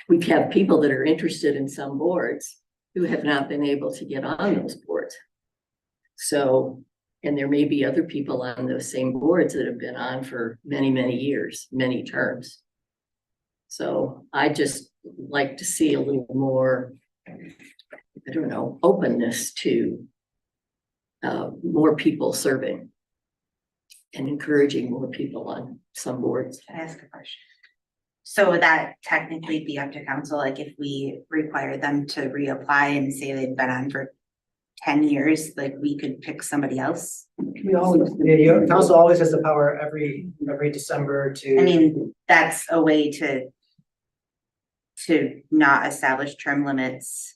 we have people that are interested in some boards who have not been able to get on those boards. So, and there may be other people on those same boards that have been on for many, many years, many terms. So I just like to see a little more, I don't know, openness to more people serving and encouraging more people on some boards. Can I ask a question? So would that technically be up to council, like if we require them to reapply and say they've been on for 10 years, like we could pick somebody else? We always. Yeah, council always has the power every December to. I mean, that's a way to not establish term limits,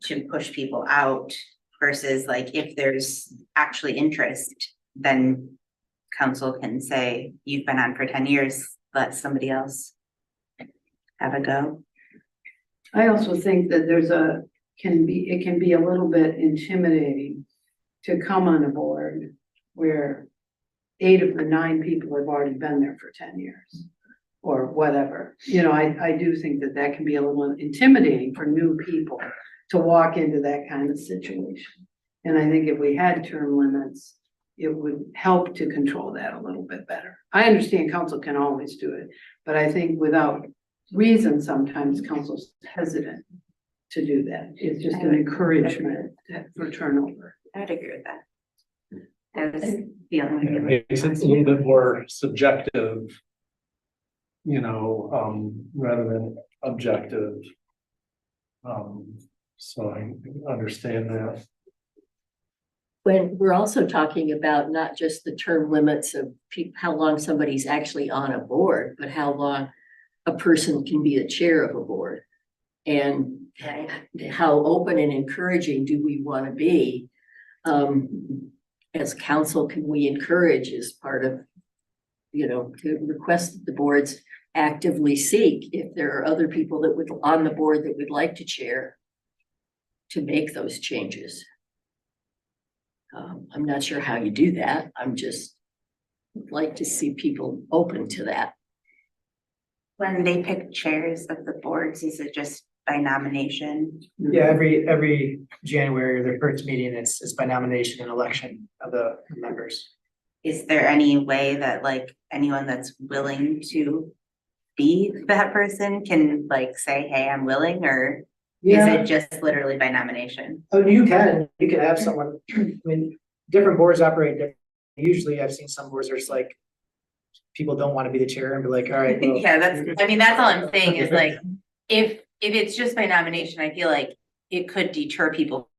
to push people out, versus like if there's actually interest, then council can say, you've been on for 10 years, let somebody else have a go. I also think that it can be a little bit intimidating to come on a board where 8 of the 9 people have already been there for 10 years or whatever. You know, I do think that can be a little intimidating for new people to walk into that kind of situation. And I think if we had term limits, it would help to control that a little bit better. I understand council can always do it, but I think without reason, sometimes council's hesitant to do that. It's just an encouragement for turnover. I would agree with that. I was feeling. It makes it a little bit more subjective, you know, rather than objective. So I understand that. When we're also talking about not just the term limits of how long somebody's actually on a board, but how long a person can be the chair of a board. And how open and encouraging do we want to be? As council, can we encourage as part of, you know, to request that the boards actively seek if there are other people that would, on the board that would like to chair, to make those changes. I'm not sure how you do that. I'm just would like to see people open to that. When they pick chairs of the boards, is it just by nomination? Yeah, every January, their first meeting, it's by nomination and election of the members. Is there any way that like anyone that's willing to be that person can like say, hey, I'm willing, or is it just literally by nomination? Oh, you can have someone, I mean, different boards operate differently. Usually I've seen some boards, there's like, people don't want to be the chair and be like, all right, well. Yeah, that's all I'm saying is like, if it's just by nomination, I feel like it could deter people.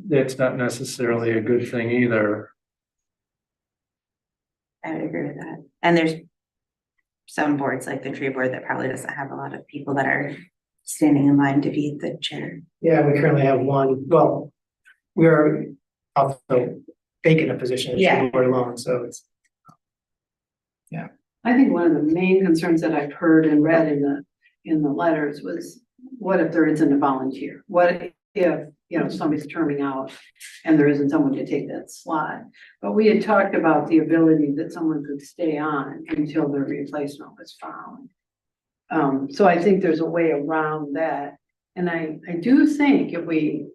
That's not necessarily a good thing either. I would agree with that. And there's some boards like the tree board that probably doesn't have a lot of people that are standing in line to be the chair. Yeah, we currently have one, well, we are also vacant a position as Yeah. board alone, so it's. I think one of the main concerns that I've heard and read in the letters was, what if there isn't a volunteer? What if, somebody's terming out and there isn't someone to take that slot? But we had talked about the ability that someone could stay on until their replacement was found. So I think there's a way around that. And I do think if we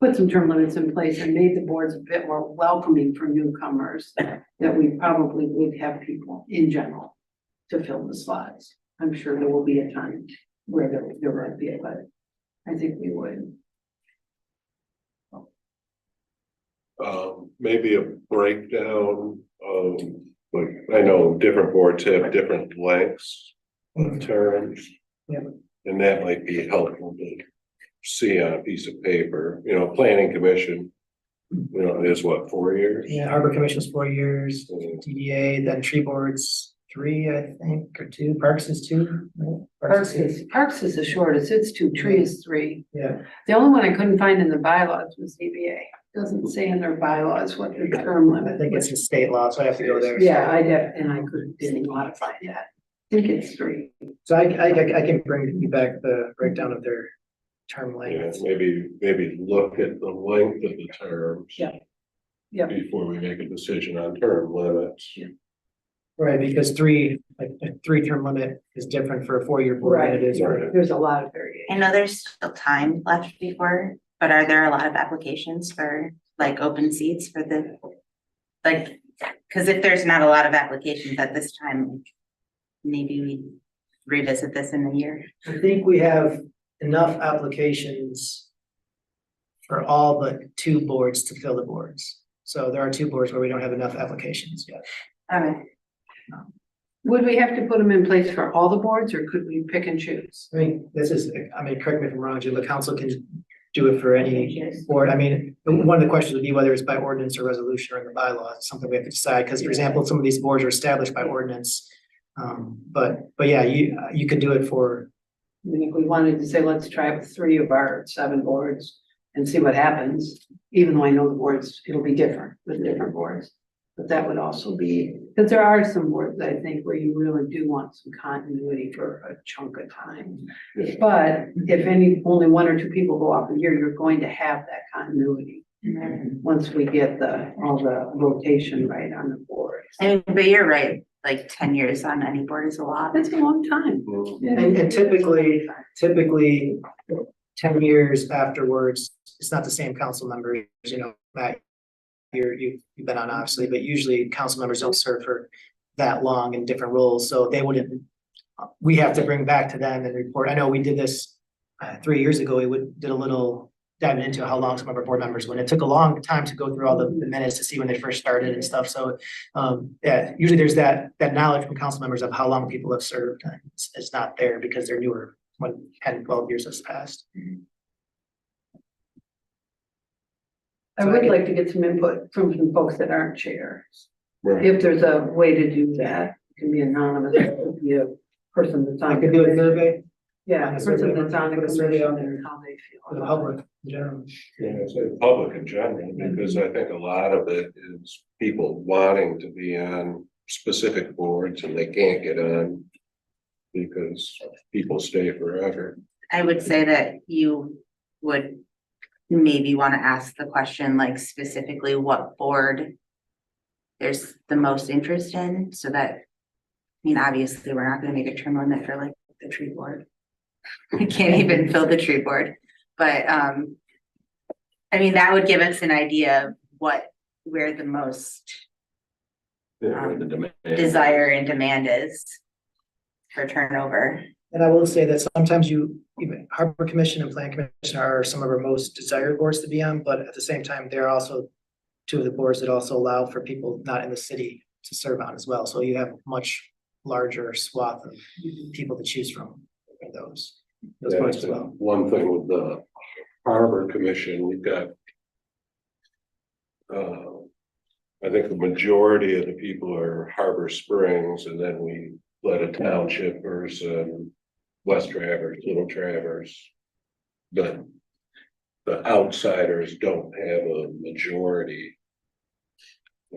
put some term limits in place and made the boards a bit more welcoming for newcomers, that we probably would have people in general to fill the slots. I'm sure there will be a time where there won't be, but I think we would. Maybe a breakdown of, like, I know different boards have different lengths of terms. Yeah. And that might be helpful to see on a piece of paper, planning commission, is what, 4 years? Yeah, Harbor Commission's 4 years, Mm. DDA, then tree boards 3, I think, or 2, Parks is 2. right? Parks is the shortest, it's 2, tree is 3. Yeah, The only one I couldn't find in the bylaws was ZBA. Doesn't say in their bylaws what the term limit. I think it's a state law, so I have to go there. Yeah, I didn't modify that. I think it's 3. So I can bring you back the breakdown of their term Yeah, lengths. maybe look at the length of the terms. Yeah. Yeah. Before we make a decision on term limits. Right, because 3 term limit is different for a 4-year board than it is. Right. There's a lot of variation. I know there's still time left before, but are there a lot of applications for like open seats for the, like, cause if there's not a lot of applications at this time, maybe we revisit this in a year. I think we have enough applications for all but 2 boards to fill the boards. So there are 2 boards where we don't have enough applications yet. Okay. Would we have to put them in place for all the boards or could we pick and choose? I mean, correct me if I'm wrong, Jim, the council can do it for any board. I mean, one of the questions would be whether it's by ordinance or resolution or in the bylaws, it's something we have to decide, because for example, some of these boards are established by ordinance. But yeah, you could do it for. I mean, if we wanted to say, let's try it with 3 of our 7 boards and see what happens, even though I know the boards, it'll be different with different boards. But that would also be, because there are some boards, I think, where you really do want some continuity for a chunk of time. Yeah. But if only 1 or 2 people go off a year, you're going to have that continuity. Once we get all the rotation right on the board. I mean, but you're right, like 10 years on any board is a lot. That's a long time. Mm. Yeah. And typically, 10 years afterwards, it's not the same council members, you know, Matt, you've been on obviously, but usually council members don't serve for that long in different roles, so they wouldn't, we have to bring back to them and report. I know we did this 3 years ago, did a little diving into how long some of our board members went. It took a long time to go through all the minutes to see when they first started and stuff. So yeah, usually there's that knowledge from council members of how long people have served. It's not there because they're newer when 10, 12 years has passed. I would like to get some input from some folks that aren't chairs. Right. If there's a way to do that, it can be anonymous, it could be a person that's on. I could do a survey Yeah, on a a survey, person that's on the put a survey commission out there and how they for the feel. public in general. Yeah, I say public in general, because I think a lot of it is people wanting to be on specific boards and they can't get on because people stay forever. I would say that you would maybe want to ask the question, like specifically what board there's the most interest in, so that, I mean, obviously, we're not gonna make a term limit for like the tree board. We can't even fill the tree board, but, I mean, that would give us an idea of where the most Yeah, where the demand- desire and demand is for turnover. And I will say that sometimes even Harbor Commission and Plan Commission are some of our most desired boards to be on, but at the same time, they're also two of the boards that also allow for people not in the city to serve on as well. So you have much larger swath of people to choose from in those Yeah, boards as so well. one thing with the Harbor Commission, we've got. I think the majority of the people are Harbor Springs, and then we let a township person, West Traverse, Little Traverse. But the outsiders don't have a majority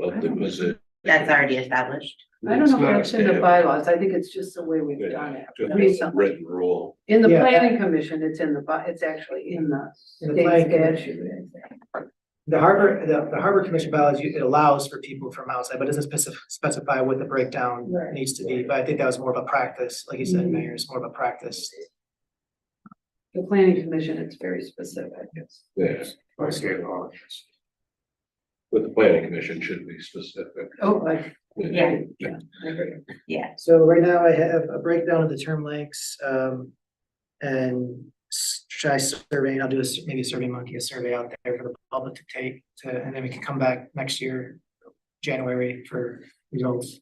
of the position. That's already established. I don't know It's not if that's in the established. bylaws, I think it's just the way we've Yeah, done it. just a Recently. written rule. In the Yeah. planning commission, it's it's actually in the In the state planning commission. statute. The Harbor Commission bylaws, it allows for people from outside, but doesn't specify what the breakdown Right. needs to be. But I think that was more of a practice, like you said, Mhm. Mayor, it's more of a practice. The planning commission, it's very specific. Yeah. But the planning commission should be specific. Oh, Yeah. yeah, I agree. So right now I have a breakdown of the term lengths, and try surveying, I'll do maybe a Survey Monkey, a survey out there for the public to take and then we can come back next year, January, for results.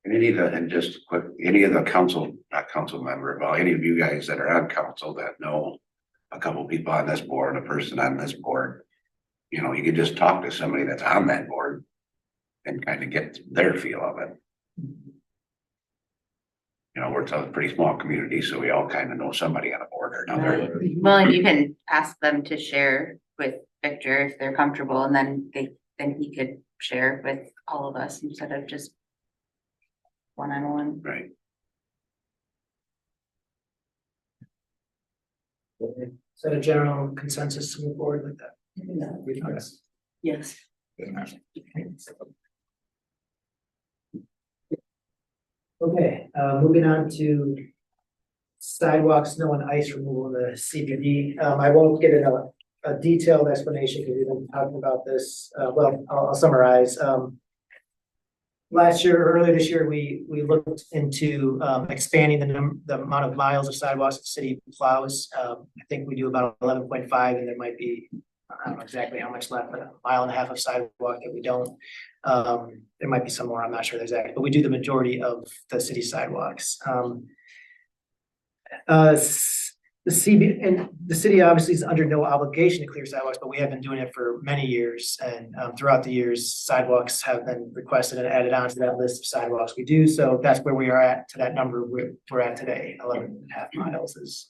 And just quick, any of the council, not council member, well, any of you guys that are on council that know a couple people on this board, a person on this board, you know, you could just talk to somebody that's on that board and kind of get their feel of it. You know, we're a pretty small community, so we all kind of know somebody on a board or another. Well, and you can ask them to share with Victor if they're comfortable, and then he could share with all of us instead of just one-on-one. Right. Is that a general consensus to move forward with that? Yes. Okay, moving on to sidewalk, snow and ice removal in the CBD. I won't get into a detailed explanation because we've been talking about this. Well, I'll summarize. Last year, earlier this year, we looked into expanding the amount of miles of sidewalks the city plows. I think we do about 11.5, and there might be, I don't know exactly how much left, but 1.5 miles of sidewalk that we don't. There might be some more, I'm not sure exactly, but we do the majority of the city sidewalks. The city obviously is under no obligation to clear sidewalks, but we have been doing it for many years. And throughout the years, sidewalks have been requested and added on to that list of sidewalks we do. So that's where we are at, to that number we're at today, 11.5 miles is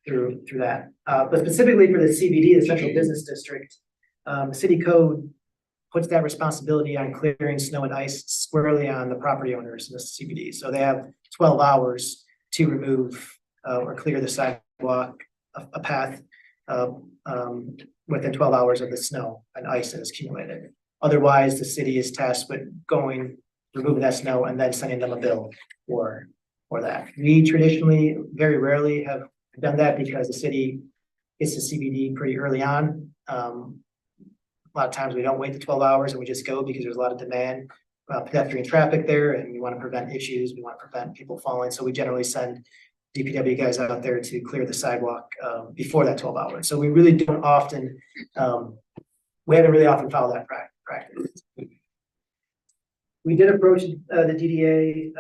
through that. But specifically for the CBD, the Central Business District, the city code puts that responsibility on clearing snow and ice squarely on the property owners in the CBD. So they have 12 hours to remove or clear the sidewalk, a path within 12 hours of the snow and ice that is accumulated. Otherwise, the city is tasked with removing that snow and then sending them a bill for for that. We traditionally, very rarely have done that because the city gets the CBD pretty early on. A lot of times we don't wait the 12 hours and we just go because there's a lot of demand, pedestrian traffic there, and we want to prevent issues. We want to prevent people falling. So we generally send DPW guys out there to clear the sidewalk before that 12 hours. So we really don't often, we haven't really often followed that practice. We did approach the DDA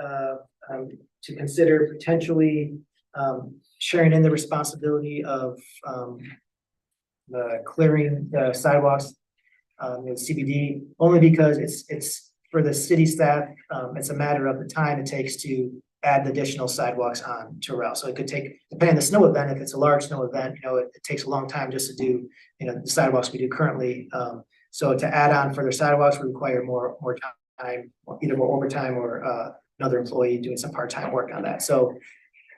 to consider potentially sharing in the responsibility of clearing the sidewalks in CBD, only because it's for the city staff. It's a matter of the time it takes to add additional sidewalks on to route. So it could take, depending on the snow event, if it's a large snow event, it takes a long time just to do, the sidewalks we do currently. So to add on further sidewalks would require more time, either more overtime or another employee doing some part-time work on that. So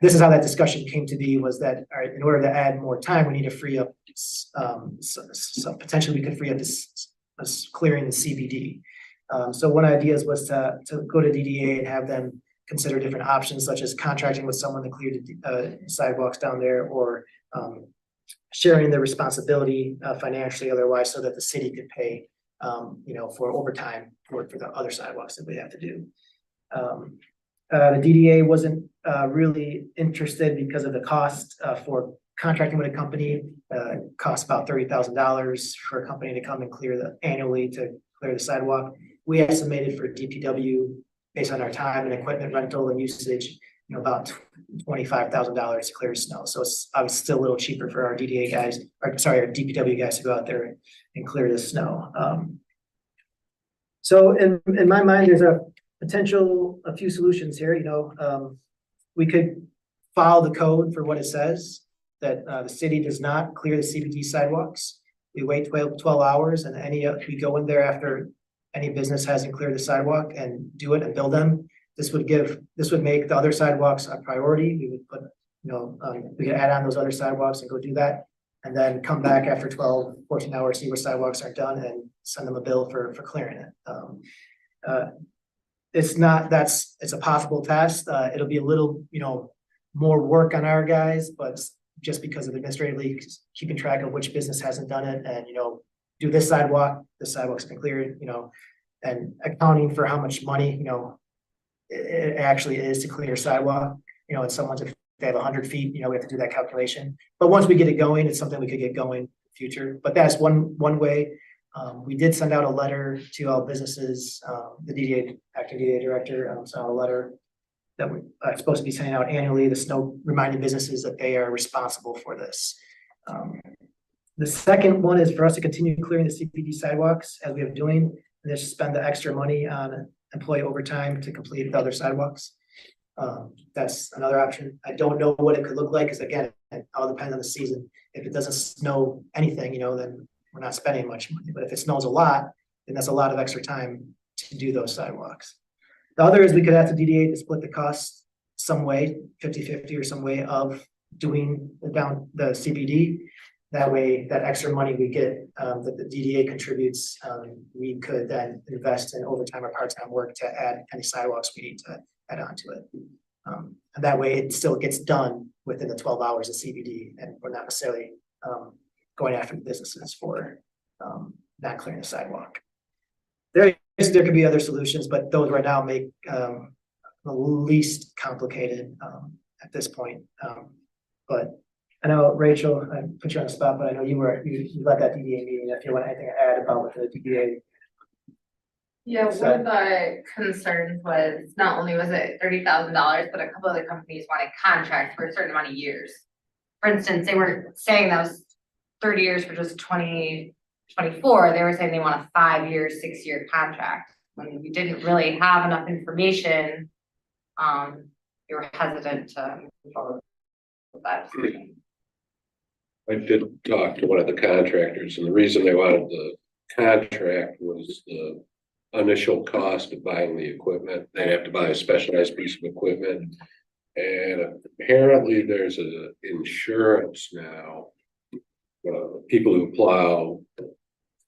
this is how that discussion came to be, was that, all right, in order to add more time, we need to free up, so potentially we could free up this clearing the CBD. So one idea was to go to DDA and have them consider different options, such as contracting with someone to clear the sidewalks down there, or sharing the responsibility financially otherwise, so that the city could pay, for overtime for the other sidewalks that we have to do. The DDA wasn't really interested because of the cost for contracting with a company. It costs about $30,000 for a company to come and annually to clear the sidewalk. We estimated for DPW, based on our time and equipment rental and usage, about $25,000 to clear snow. So it's obviously still a little cheaper for our DDA guys, our DPW guys to go out there and clear the snow. So in my mind, there's a few solutions here. We could follow the code for what it says, that the city does not clear the CBD sidewalks. We wait 12 hours, and we go in there after any business hasn't cleared the sidewalk and do it and build them. This would make the other sidewalks a priority. We would put, we could add on those other sidewalks and go do that, and then come back after 14 hours, see where sidewalks are done, and send them a bill for clearing it. It's a possible task. It'll be a little, more work on our guys, but just because of administratively keeping track of which business hasn't done it, and, do this sidewalk's been cleared, and accounting for how much money, it actually is to clear sidewalk, and if they have 100 feet, we have to do that calculation. But once we get it going, it's something we could get going in the future. But that's one way. We did send out a letter to all businesses. The acting DDA director sent out a letter that we're supposed to be sending out annually, reminding businesses that they are responsible for this. The second one is for us to continue clearing the CBD sidewalks as we have doing, and just spend the extra money on employee overtime to complete the other sidewalks. That's another option. I don't know what it could look like, because again, it all depends on the season. If it doesn't snow anything, then we're not spending much money. But if it snows a lot, then that's a lot of extra time to do those sidewalks. The other is we could ask the DDA to split the cost some way, 50-50 or some way, of doing the CBD. That way, that extra money we get, that the DDA contributes, we could then invest in overtime or part-time work to add any sidewalks we need to add on to it. And that way it still gets done within the 12 hours of CBD, and we're not necessarily going after the businesses for not clearing the sidewalk. There could be other solutions, but those right now make the least complicated at this point. But I know, Rachel, I put you on the spot, but I know you led that DDA meeting. If you want anything to add about what the DDA. Yeah, one of the concerns was not only was it $30,000, but a couple of the companies wanted contracts for a certain amount of years. For instance, they weren't saying that was 30 years for just 2024. They were saying they want a 5-year, 6-year contract. When we didn't really have enough information, you were hesitant to move forward with that decision. I did talk to one of the contractors, and the reason they wanted the contract was the initial cost of buying the equipment. They have to buy a specialized piece of equipment, and apparently there's an insurance now. People who plow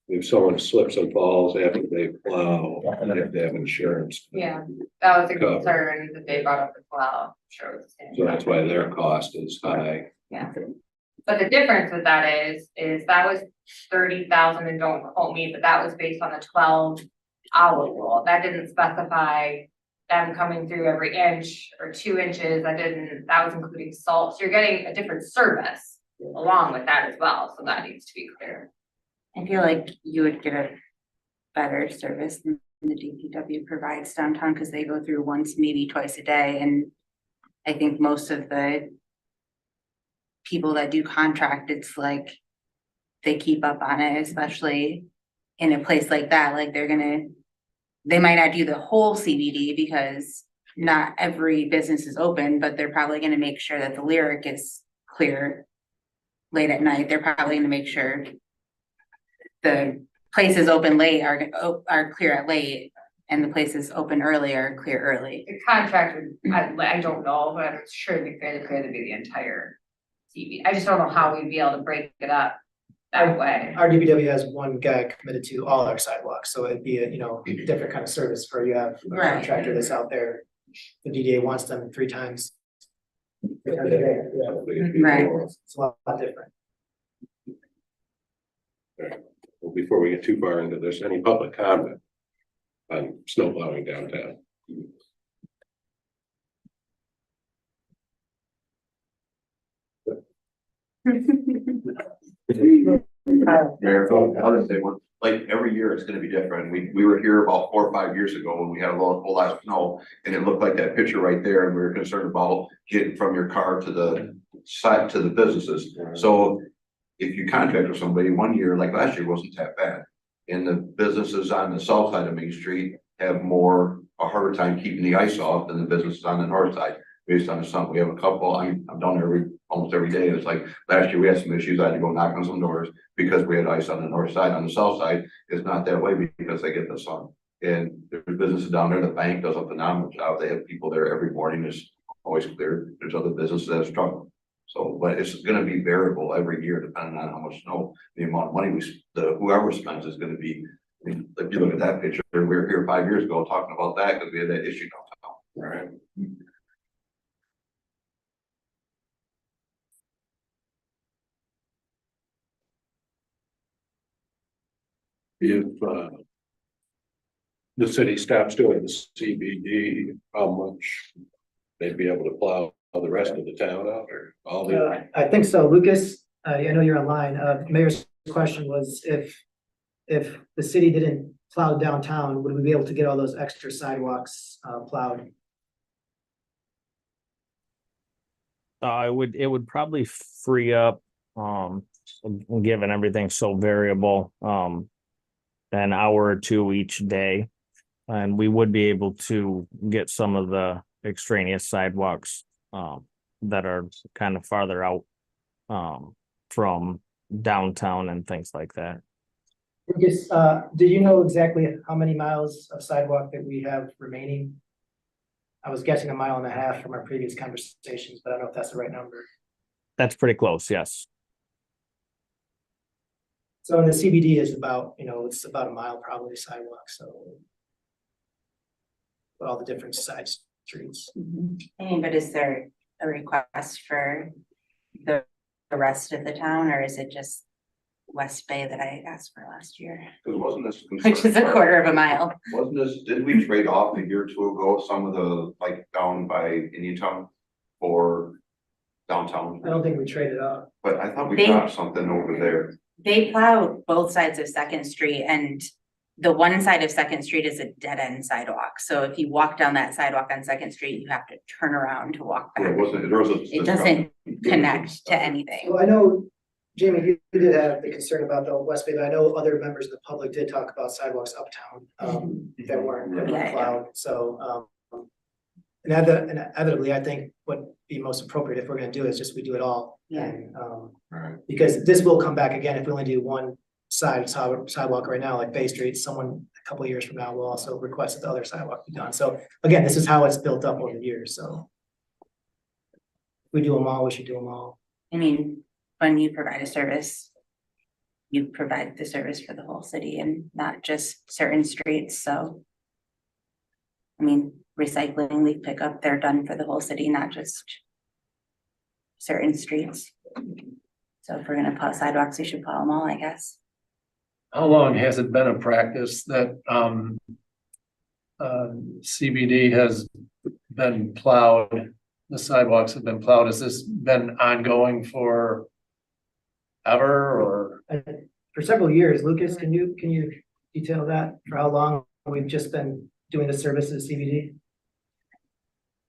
if someone slips and falls after they plow, they have to have insurance. Yeah, that was a Cover. concern that they brought up as well. Sure. it was the same. So that's why their cost is high. Yeah. But the difference with that is that was 30,000, and don't quote me, but that was based on a 12-hour rule. That didn't specify them coming through every inch or 2 inches. That was including salt. So you're getting a different service along with that as well. So that needs to be clear. I feel like you would get a better service than the DPW provides downtown, because they go through once, maybe twice a day, and I think most of the people that do contract, it's like they keep up on it, especially in a place like that. Like they might not do the whole CBD because not every business is open, but they're probably gonna make sure that the Lyric is clear late at night. They're probably gonna make sure the places open late are clear at late, and the places open early are clear early. The contract would, I don't know, but I'm sure it'd be fairly clear to be the entire CBD. I just don't know how we'd be able to break it up that way. Our DPW has one guy committed to all our sidewalks, so it'd be a, different kind of service for you have a Right. contractor that's out there. The DDA wants them 3 times. 3 times a day. Yeah. Right. It's a lot different. Well, before we get too far into this, any public comment on snow plowing downtown? Mayor, I'll just say one, like every year it's gonna be different. We were here about 4 or 5 years ago when we had a whole lot of snow. And it looked like that picture right there, and we were concerned about getting from your car to the site to the businesses. So if you contract with somebody 1 year, like last year, wasn't that bad. And the businesses on the south side of Main Street have a harder time keeping the ice off than the businesses on the north side. Based on the sun, we have a couple, I'm down there almost every day. It's like last year we had some issues. I had to go knock on some doors because we had ice on the north side. On the south side, it's not that way because they get the sun. And there's businesses down there. The bank does a phenomenal job. They have people there every morning. It's always clear. There's other businesses that struggle. So, but it's gonna be variable every year depending on how much snow, the amount of money whoever spends is gonna be. If you look at that picture, we were here 5 years ago talking about that because we had that issue downtown. Right. If the city stops doing the CBD, how much they'd be able to plow the rest of the town out, or all the? I think so. Lucas, I know you're online. Mayor's question was if the city didn't plow downtown, would we be able to get all those extra sidewalks plowed? It would probably free up, given everything's so variable, an hour or 2 each day. And we would be able to get some of the extraneous sidewalks, that are kind of farther out, from downtown and things like that. Lucas, do you know exactly how many miles of sidewalk that we have remaining? I was guessing 1.5 miles from our previous conversations, but I don't know if that's the right number. That's pretty close, yes. So in the CBD is about, it's about 1 mile probably sidewalk, so. All the different side streets. But is there a request for the rest of the town, or is it just West Bay that I asked for last year? Because wasn't this? Which is 1/4 mile. Wasn't this, didn't we trade off a year or 2 ago, some of the, like down by Indian Town for downtown? I don't think we traded up. But I thought we They- got something over there. They plow both sides of Second Street, and the one side of Second Street is a dead end sidewalk. So if you walk down that sidewalk on Second Street, you have to turn around to walk Yeah, back. wasn't, there was a. It doesn't connect to anything. Well, I know, Jamie, you did have the concern about the West Bay, but I know other members of the public did talk about sidewalks uptown, that weren't Yeah. plowed, so, and inevitably, I think what be most appropriate if we're gonna do it is just we do it all. Yeah. And, Right. because this will come back again if we only do one sidewalk right now, like Bay Street, someone a couple of years from now will also request that the other sidewalk be done. So again, this is how it's built up over the years, so. If we do them all, we should do them all. I mean, when you provide a service, you provide the service for the whole city and not just certain streets, so. I mean, recycling, leaf pickup, they're done for the whole city, not just certain streets. So if we're gonna plow sidewalks, we should plow them all, I guess. How long has it been a practice that, CBD has been plowed? The sidewalks have been plowed. Has this been ongoing for ever or? For several years. Lucas, can you detail that for how long we've just been doing the service at CBD?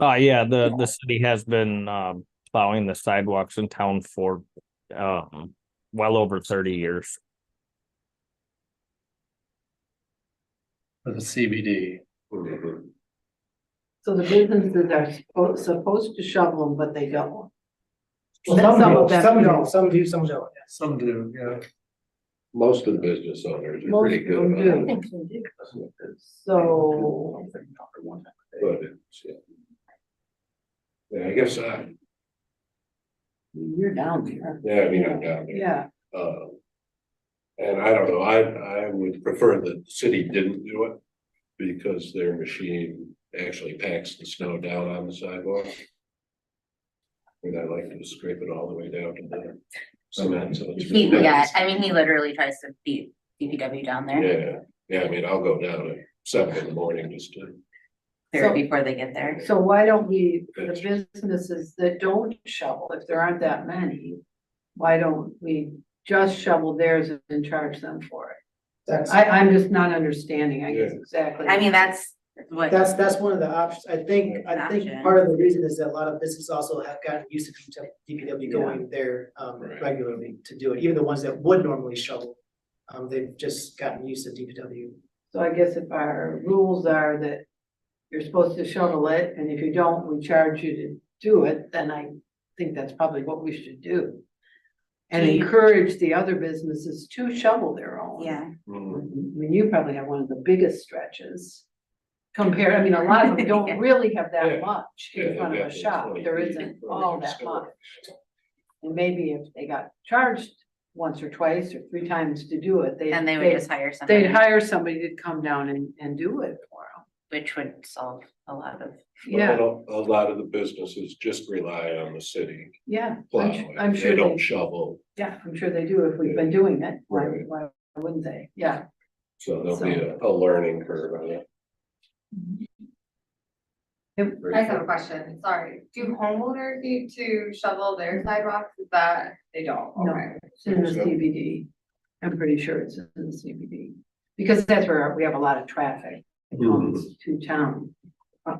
Yeah, the city has been plowing the sidewalks in town for well over 30 years. For the CBD? So the businesses are supposed to shovel them, but they don't. Some Some do, of them some do, don't. some do, some don't. Yes. Some do, yeah. Most of the business owners are Most pretty of them good. do. So, But it's, yeah, I guess, you're down there. yeah, I mean, I'm down there. Yeah, And I don't know, I would prefer that the city didn't do it. Because their machine actually packs the snow down on the sidewalk. And I like to scrape it all the way down to the cement, so it's. really Yeah, nice. I mean, he literally tries to beat DPW down there Yeah, I mean, I'll go down at 7 in the morning just to. there So- before they get there. so why don't we, for the businesses that don't shovel, if there aren't that many, why don't we just shovel theirs and charge them for it? That's, I'm just not understanding, I guess, Yeah. exactly. I mean, that's what, that's one of the options. I think Option. part of the reason is that a lot of businesses also have gotten used to DPW going there Right. regularly to do it. Even the ones that would normally shovel, they've just gotten used to DPW. So I guess if our rules are that you're supposed to shovel it, and if you don't, we charge you to do it, then I think that's probably what we should do. And Do you- encourage the other businesses to shovel their own. yeah, I mean, you probably have one of the biggest stretches. Compared, I mean, a lot of them don't Yeah. really have Yeah. that much Yeah, in front of a definitely shop, 20 there feet isn't before all they that can much. store. And maybe if they got charged once or twice or 3 times to do it, and they would just hire they'd somebody, hire somebody to come down and do it for them. which would solve a lot of. Yeah, A lot of the businesses just rely on the city yeah, plowing. I'm sure They don't they, shovel, yeah, I'm sure they do if we've been doing it, Right. why wouldn't they? Yeah. so there'll be a learning curve on it. I just have a question, sorry, do homeowners need to shovel their sidewalks, is that, they don't, No. okay. It's in the CBD. I'm pretty sure it's in the CBD, because that's where we have a lot of traffic that comes to town.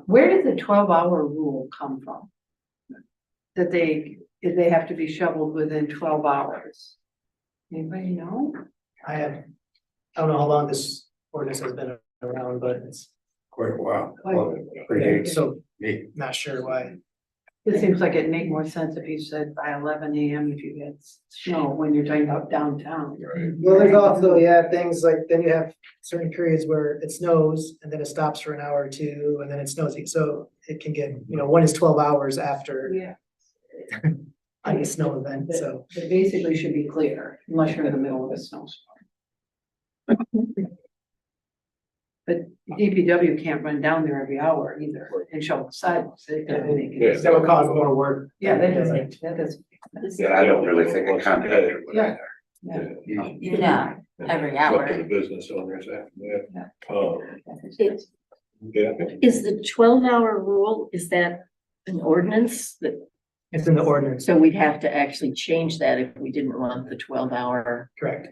Where did the 12-hour rule come from? That if they have to be shoveled within 12 hours? Anybody know? I don't know how long this ordinance has been around, but it's Quite a while. Pretty- so Me. not sure why. It seems like it'd make more sense if you said by 11 AM if you get snow when you're talking about downtown. Right. Well, there's also, things like, then you have certain periods where it snows and then it stops for an hour or two and then it snows. So it can get, one is 12 hours after Yeah. a snow event, so. It basically should be clear unless you're in the middle of a snowstorm. But DPW can't run down there every hour either and shovel sidewalks. Yeah. That would cause more work. Yeah, that doesn't. Yeah, I don't really think a contractor would Yeah. either. Yeah. Yeah, every It's up hour. to the business owners after that. Yeah. Yeah, Is the 12-hour rule, is that an ordinance that, It's in the ordinance, so we'd have to actually change that if we didn't want the 12-hour? correct.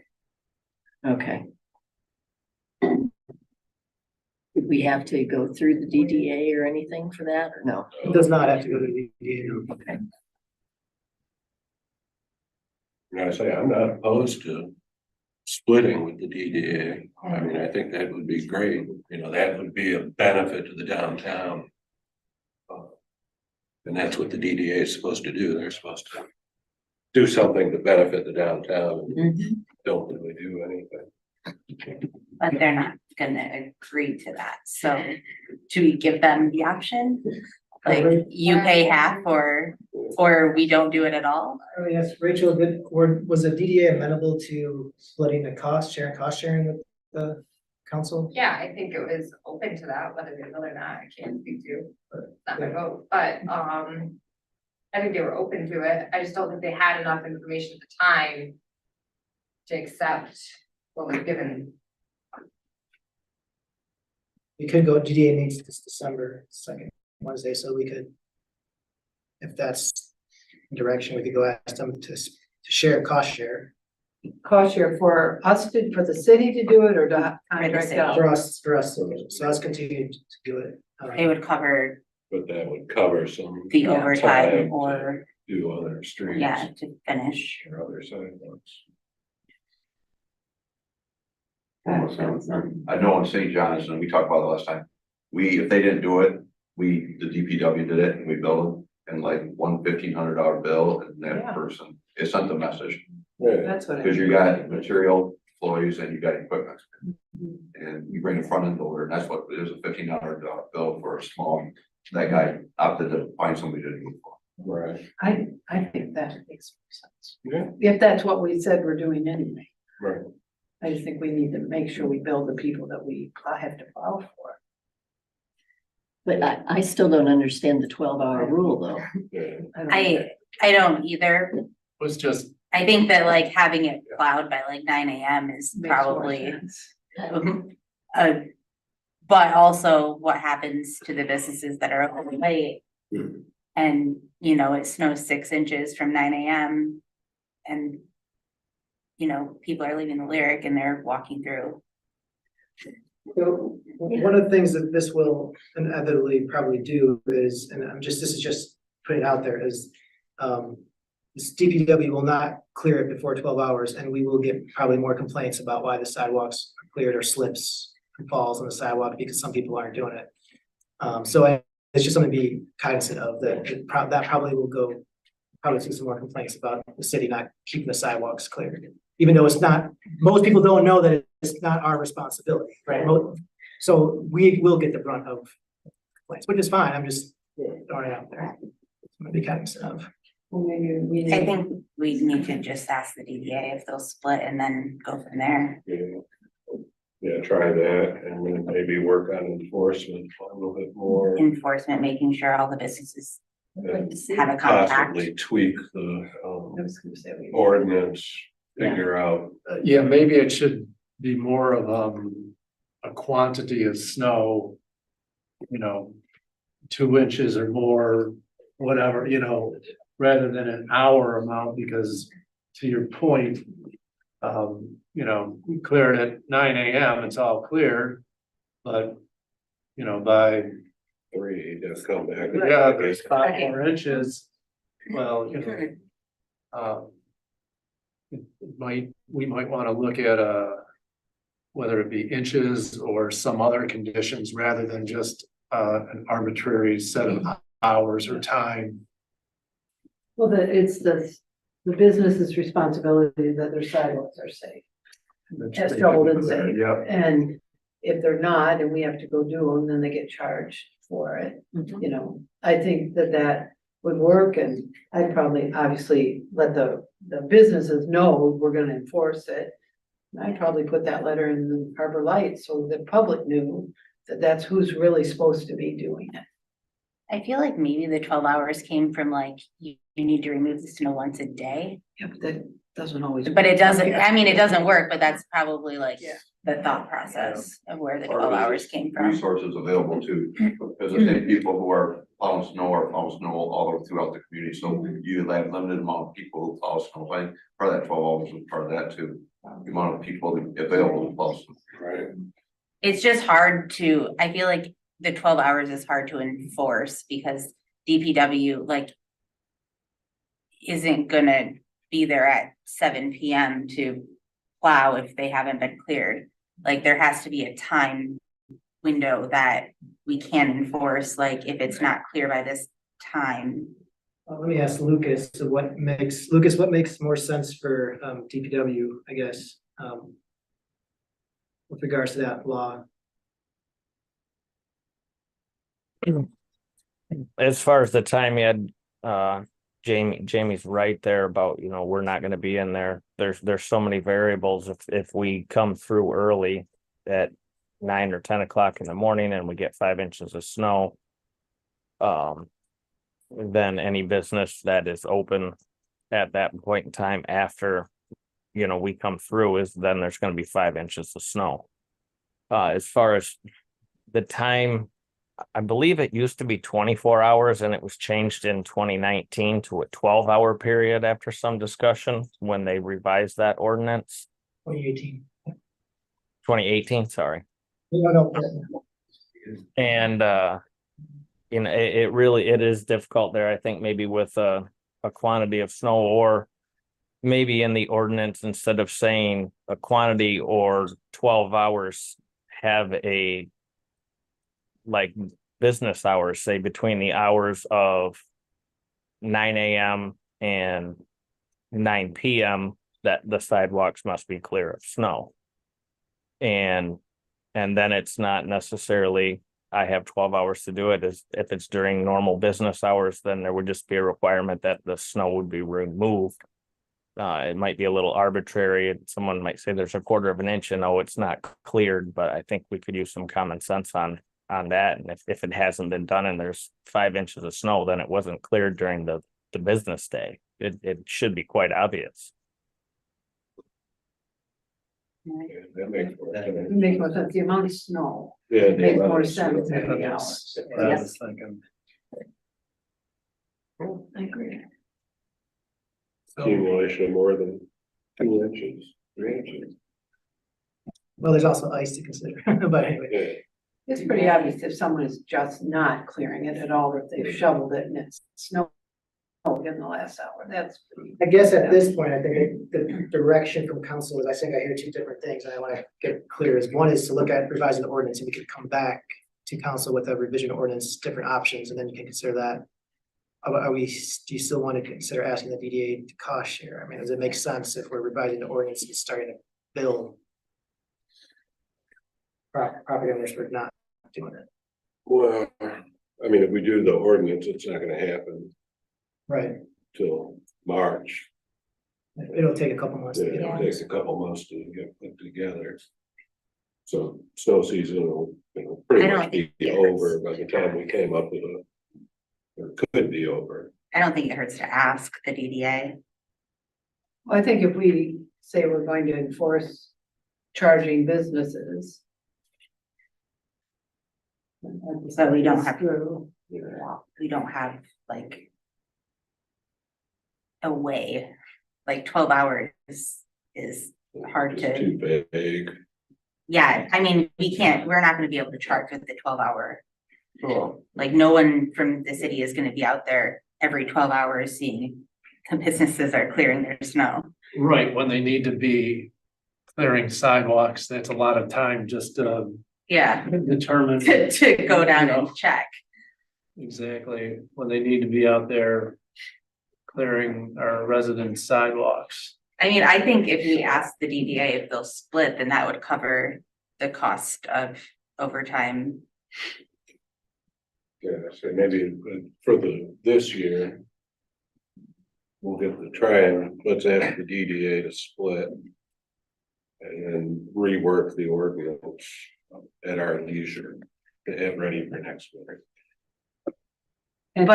Okay. Would we have to go through the DDA or anything for that, or no? It does not have to go to the DDA. Okay. and I say, I'm not opposed to splitting with the DDA. I mean, I think that would be great, that would be a benefit to the downtown. And that's what the DDA is supposed to do. They're supposed to do something to benefit the downtown, and don't really do anything. But they're not gonna agree to that, so do we give them the option? Like, you pay half or, Yeah. or we don't do it at all. Oh, yes, Rachel, was the DDA amenable to splitting the cost, cost sharing with the council? Yeah, I think it was open to that, whether they will or not, I can't speak to, it's not my vote, but, I think they were open to it, I just don't think they had enough information at the time to accept what was given. We could go, DDA meets this December 2nd Wednesday, so we could, if that's the direction, we could go ask them to share, cost share. Cost share for us to, for the city to do it or to contract city. out? For us, so us continue to do it. They would cover But that would cover some. the Yeah. overtime time or, Do other streets. yeah, to finish. Or other sidewalks. I know in St. John's, and we talked about it last time, if they didn't do it, the DPW did it and we billed them. And like $1,500 bill and Yeah. that person, it sent the message, Yeah, That's what. I because you mean. got material, employees, and you got equipment. And you bring a front end loader, and that's what, it was a $1,500 bill for a small, that guy opted to find somebody to do it for. right, I think that makes sense. yeah, If that's what we said we're doing anyway. right. I just think we need to make sure we build the people that we have to plow for. But I still don't understand the 12-hour rule though. Yeah. don't either. I don't either. Was just, I think that like having it plowed by like 9 AM is Makes more probably, sense. but also what happens to the businesses that are open late. And, you know, it snows 6 inches from 9 AM. And, you know, people are leaving the Lyric and they're walking through. So one of the things that this will inevitably probably do is, and this is just putting it out there, is this DPW will not clear it before 12 hours, and we will get probably more complaints about why the sidewalks are cleared or slips and falls on the sidewalk because some people aren't doing it. It's just something to be cognizant of, that probably will go, probably see some more complaints about the city not keeping the sidewalks cleared. Even though it's not, most people don't know that it's not our responsibility, right? So we will get the brunt of complaints, which is fine, I'm just throwing it out there. I'm gonna be cognizant of. Well, maybe we need. I think we need to just ask the DDA if they'll split and then go from there. Yeah. Yeah, try that and then maybe work on enforcement a little bit more. Enforcement, making sure all the businesses And have a contact. possibly tweak the I was gonna say we- ordinance, figure out. yeah, maybe it should be more of a quantity of snow. You know, 2 inches or more, whatever, you know, rather than an hour amount, because to your point. You know, we clear it at 9 AM, it's all clear. But, you know, by, 3, just come back. yeah, there's 5 more inches. Well, you know. We might want to look at whether it be inches or some other conditions rather than just an arbitrary set of hours or time. Well, it's the business's responsibility that their sidewalks are safe. As shoveled and safe. Yeah, And if they're not, and we have to go do them, then they get charged for it. You know, I think that would work, and I'd probably obviously let the businesses know we're gonna enforce it. And I'd probably put that letter in the Harbor Light so the public knew that that's who's really supposed to be doing it. I feel like maybe the 12 hours came from like, you need to remove the snow once a day. Yeah, but that doesn't always. But it doesn't, I mean, it doesn't work, but that's probably like Yeah. the thought process of where the Or 12 there's hours came from. Resources available too, because the same people who are plowing snow all over throughout the community, so you have limited amount of people who plow snow, I think part of that 12 hours is part of that too. The amount of people available to plow snow. Right. It's just hard to, I feel like the 12 hours is hard to enforce because DPW like isn't gonna be there at 7 PM to plow if they haven't been cleared. Like there has to be a time window that we can enforce, like if it's not clear by this time. Let me ask Lucas, what makes more sense for DPW, I guess, with regards to that law? As far as the time you had Jamie's right there about, we're not gonna be in there. There's so many variables. If we come through early at 9 or 10 o'clock in the morning and we get 5 inches of snow, then any business that is open at that point in time after, we come through then there's gonna be 5 inches of snow. As far as the time, I believe it used to be 24 hours and it was changed in 2019 to a 12-hour period after some discussion when they revised that ordinance. 2018. 2018, sorry. No. And it is difficult there. I think maybe with a quantity of snow, or maybe in the ordinance, instead of saying a quantity or 12 hours, have a like business hours, say between the hours of 9 a.m. and 9 p.m. that the sidewalks must be clear of snow. And then it's not necessarily, I have 12 hours to do it. If it's during normal business hours, then there would just be a requirement that the snow would be removed. It might be a little arbitrary. Someone might say there's a 1/4 of an inch and it's not cleared, but I think we could use some common sense on that. And if it hasn't been done and there's 5 inches of snow, then it wasn't cleared during the business day. It should be quite obvious. Yeah, that makes more sense. It makes more sense, the amount of snow Yeah, the makes amount more of sense snow. than the hours. I was thinking. I agree. Accumulation of more than 2 inches, 3 inches. Well, there's also ice to consider, but anyway. Yeah. It's pretty obvious if someone is just not clearing it at all, or if they've shoveled it and it's snow in the last hour, that's pretty. I guess at this point, I think the direction from council is, I think I hear two different things, and I want to get clear, is one is to look at revising the ordinance, and we could come back to council with a revision ordinance, different options, and then you can consider that. Do you still want to consider asking the DDA to cost share? I mean, does it make sense if we're revising the ordinance and starting to bill property owners for not doing it? Well, I mean, if we do the ordinance, it's not gonna happen Right, till March. it'll take a couple months to get It on. takes a couple months to get put together. So snow season will, pretty I don't much be think it over hurts. by the time we came up with or could be over. I don't think it hurts to ask the DDA. Well, I think if we say we're going to enforce charging businesses. So we don't have- True. We don't have like a way, like 12 hours is hard It's to, too vague. yeah, I mean, we're not gonna be able to charge with the 12-hour rule. Like, no one from the city is gonna be out there every 12 hours seeing businesses are clearing their snow. Right, when they need to be clearing sidewalks, that's a lot of time just to Yeah, determine. to go down You know. and check. Exactly, when they need to be out there clearing our residents' sidewalks. I mean, I think if we ask the DDA if they'll split, then that would cover the cost of overtime. Yeah, so maybe for this year. We'll get to try and let's ask the DDA to split. And then rework the ordinance at our leisure to have ready for next winter. And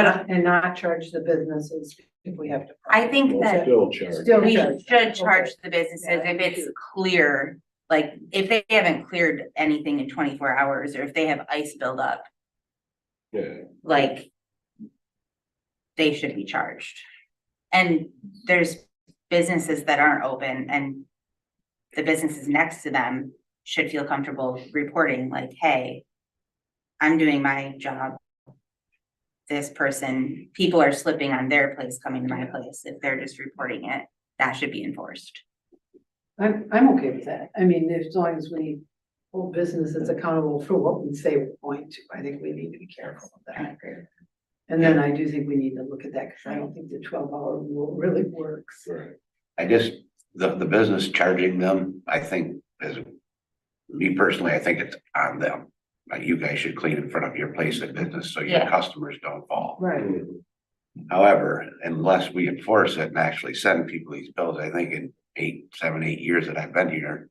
not charge the businesses if we have to. I think We'll that still charge. Still we charge. should charge Okay. the businesses Yeah, if me it's too. clear. Like, if they haven't cleared anything in 24 hours, or if they have ice buildup, Yeah, like, they should be charged. And there's businesses that aren't open, and the businesses next to them should feel comfortable reporting like, hey, I'm doing my job. This person, people are slipping on their place coming to my place. If they're just reporting it, that should be enforced. I'm okay with that. I mean, as long as we hold businesses accountable for what we say we're going to, I think we need to be careful of that. And then I do think we need to look at that, because I don't think the 12-hour rule really works. right. I guess the business charging them, I think, as me personally, I think it's on them. Like, you guys should clean in front of your place of business so your Yeah. customers don't fall. Right. Mhm. However, unless we enforce it and actually send people these bills, I think in 7, 8 years that I've been here,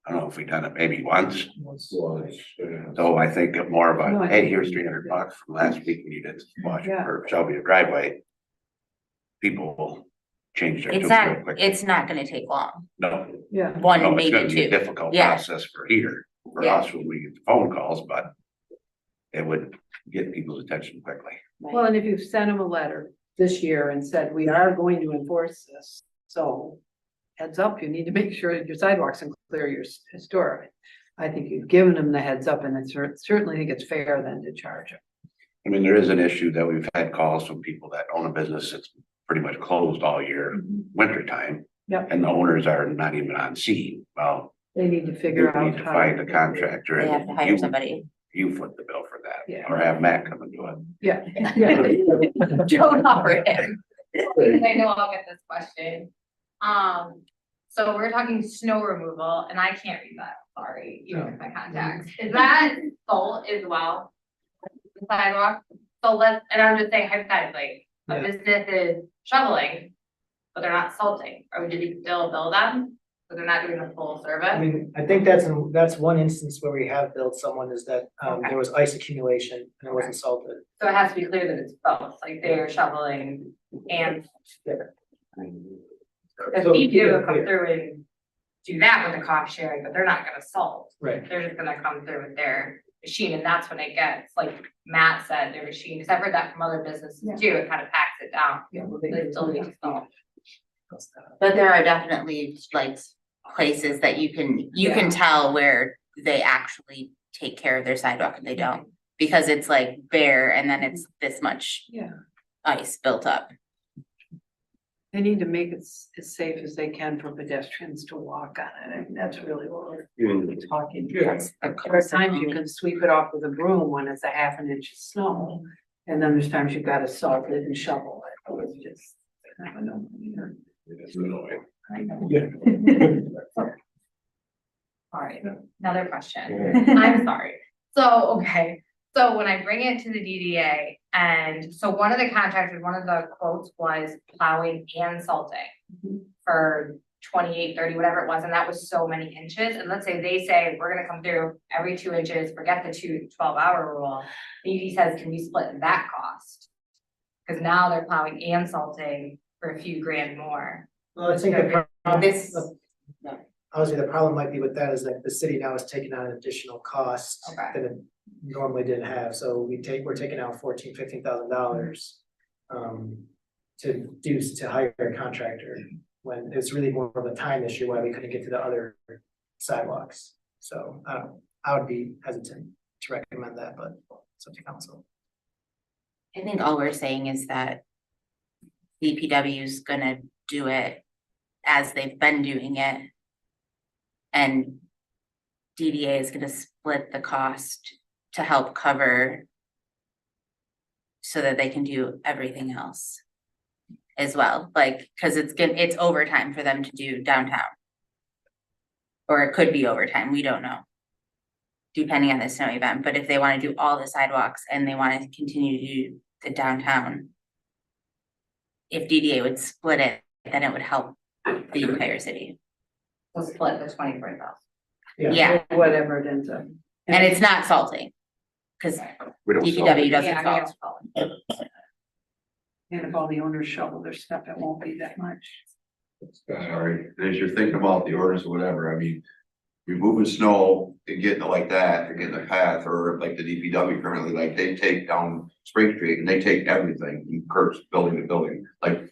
I don't know if we've done it maybe once. So I think of more of No, a, I hey, think- here's $300 from last week when you did wash Yeah. or shovel your driveway. People will change their It's tune not, real quick. it's not gonna take long. No, Yeah, One, no, it's maybe gonna be a two. difficult Yeah. process for here, for Yeah. us when we get the phone calls, but it would get people's attention quickly. well, and if you've sent them a letter this year and said, we are going to enforce this, so heads up, you need to make sure that your sidewalks and clear your historic. I think you've given them the heads up, and it's certainly think it's fair then to charge them. I mean, there is an issue that we've had calls from people that own a business that's pretty much closed all year, winter time. Yep. And the owners are not even on scene. Well, They need to we figure out need to how. find a contractor. They have and to hire somebody. You foot the bill for that, Yeah. or have Matt come and do it. Yeah, yeah. Don't offer it. Because I know I'll get this question. So we're talking snow removal and I can't read that, sorry, even with my contacts. Is that salt as well? The sidewalk? So let's, and I'm just saying hypothetically, a Yeah. business is shoveling, but they're not salting. Or did we still bill them? But they're not doing the full I service? mean, I think that's one instance where we have billed someone is that, Okay. there was ice accumulation and it wasn't salted. So it has to be clear that it's both, like they're shoveling and. If So, we do yeah, come clear. through and do that with the cost sharing, but they're not gonna salt. Right. They're just gonna come through with their machine, and that's when it gets, like Matt said, their machine, because I've heard that from other businesses Yeah. too, it kind of packs it down. Yeah, well, They still need to salt. But there are definitely like places that you can tell where they actually take care of their sidewalk and they don't. Because it's like bare and then it's this much Yeah, ice built up. they need to make it as safe as they can for pedestrians to walk on it, I mean, that's really what we're talking. Yeah. That's- There are times you can sweep it off with a broom when it's a half an inch of snow, and then there's times you've got to salt it and shovel it, it's just, I don't know. It's annoying. I know. All right, another question. I'm sorry. So, okay, so when I bring it to the DDA, and so one of the contractors, one of the quotes was plowing and salting for 28, 30, whatever it was, and that was so many inches. And let's say they say, we're gonna come through every 2 inches, forget the 12-hour rule. The ED says, can we split that cost? Because now they're plowing and salting for a few grand more. Well, I think the problem, This- obviously the problem might be with that is that the city now is taking on an additional cost Okay. that it normally didn't have, so we're taking out $15,000 to hire a contractor. When it's really more of a time issue why we couldn't get to the other sidewalks, so I would be hesitant to recommend that, but it's up to council. I think all we're saying is that DPW is gonna do it as they've been doing it. And DDA is gonna split the cost to help cover so that they can do everything else as well, like, cause it's overtime for them to do downtown. Or it could be overtime, we don't know. Depending on the snow event, but if they wanna do all the sidewalks and they wanna continue to do the downtown. If DDA would split it, then it would help the entire city. So split the 24,000. Yeah. Whatever it ends up. And it's not salting. Cause We don't sell DPW it. doesn't Yeah, salt. yeah. And if all the owners shovel their stuff, it won't be that much. Sorry, as you're thinking about the ordinance or whatever, I mean, removing snow and getting it like that, or getting a path, or like the DPW currently, like they take down Spring Street and they take everything, from curbs, building to building, like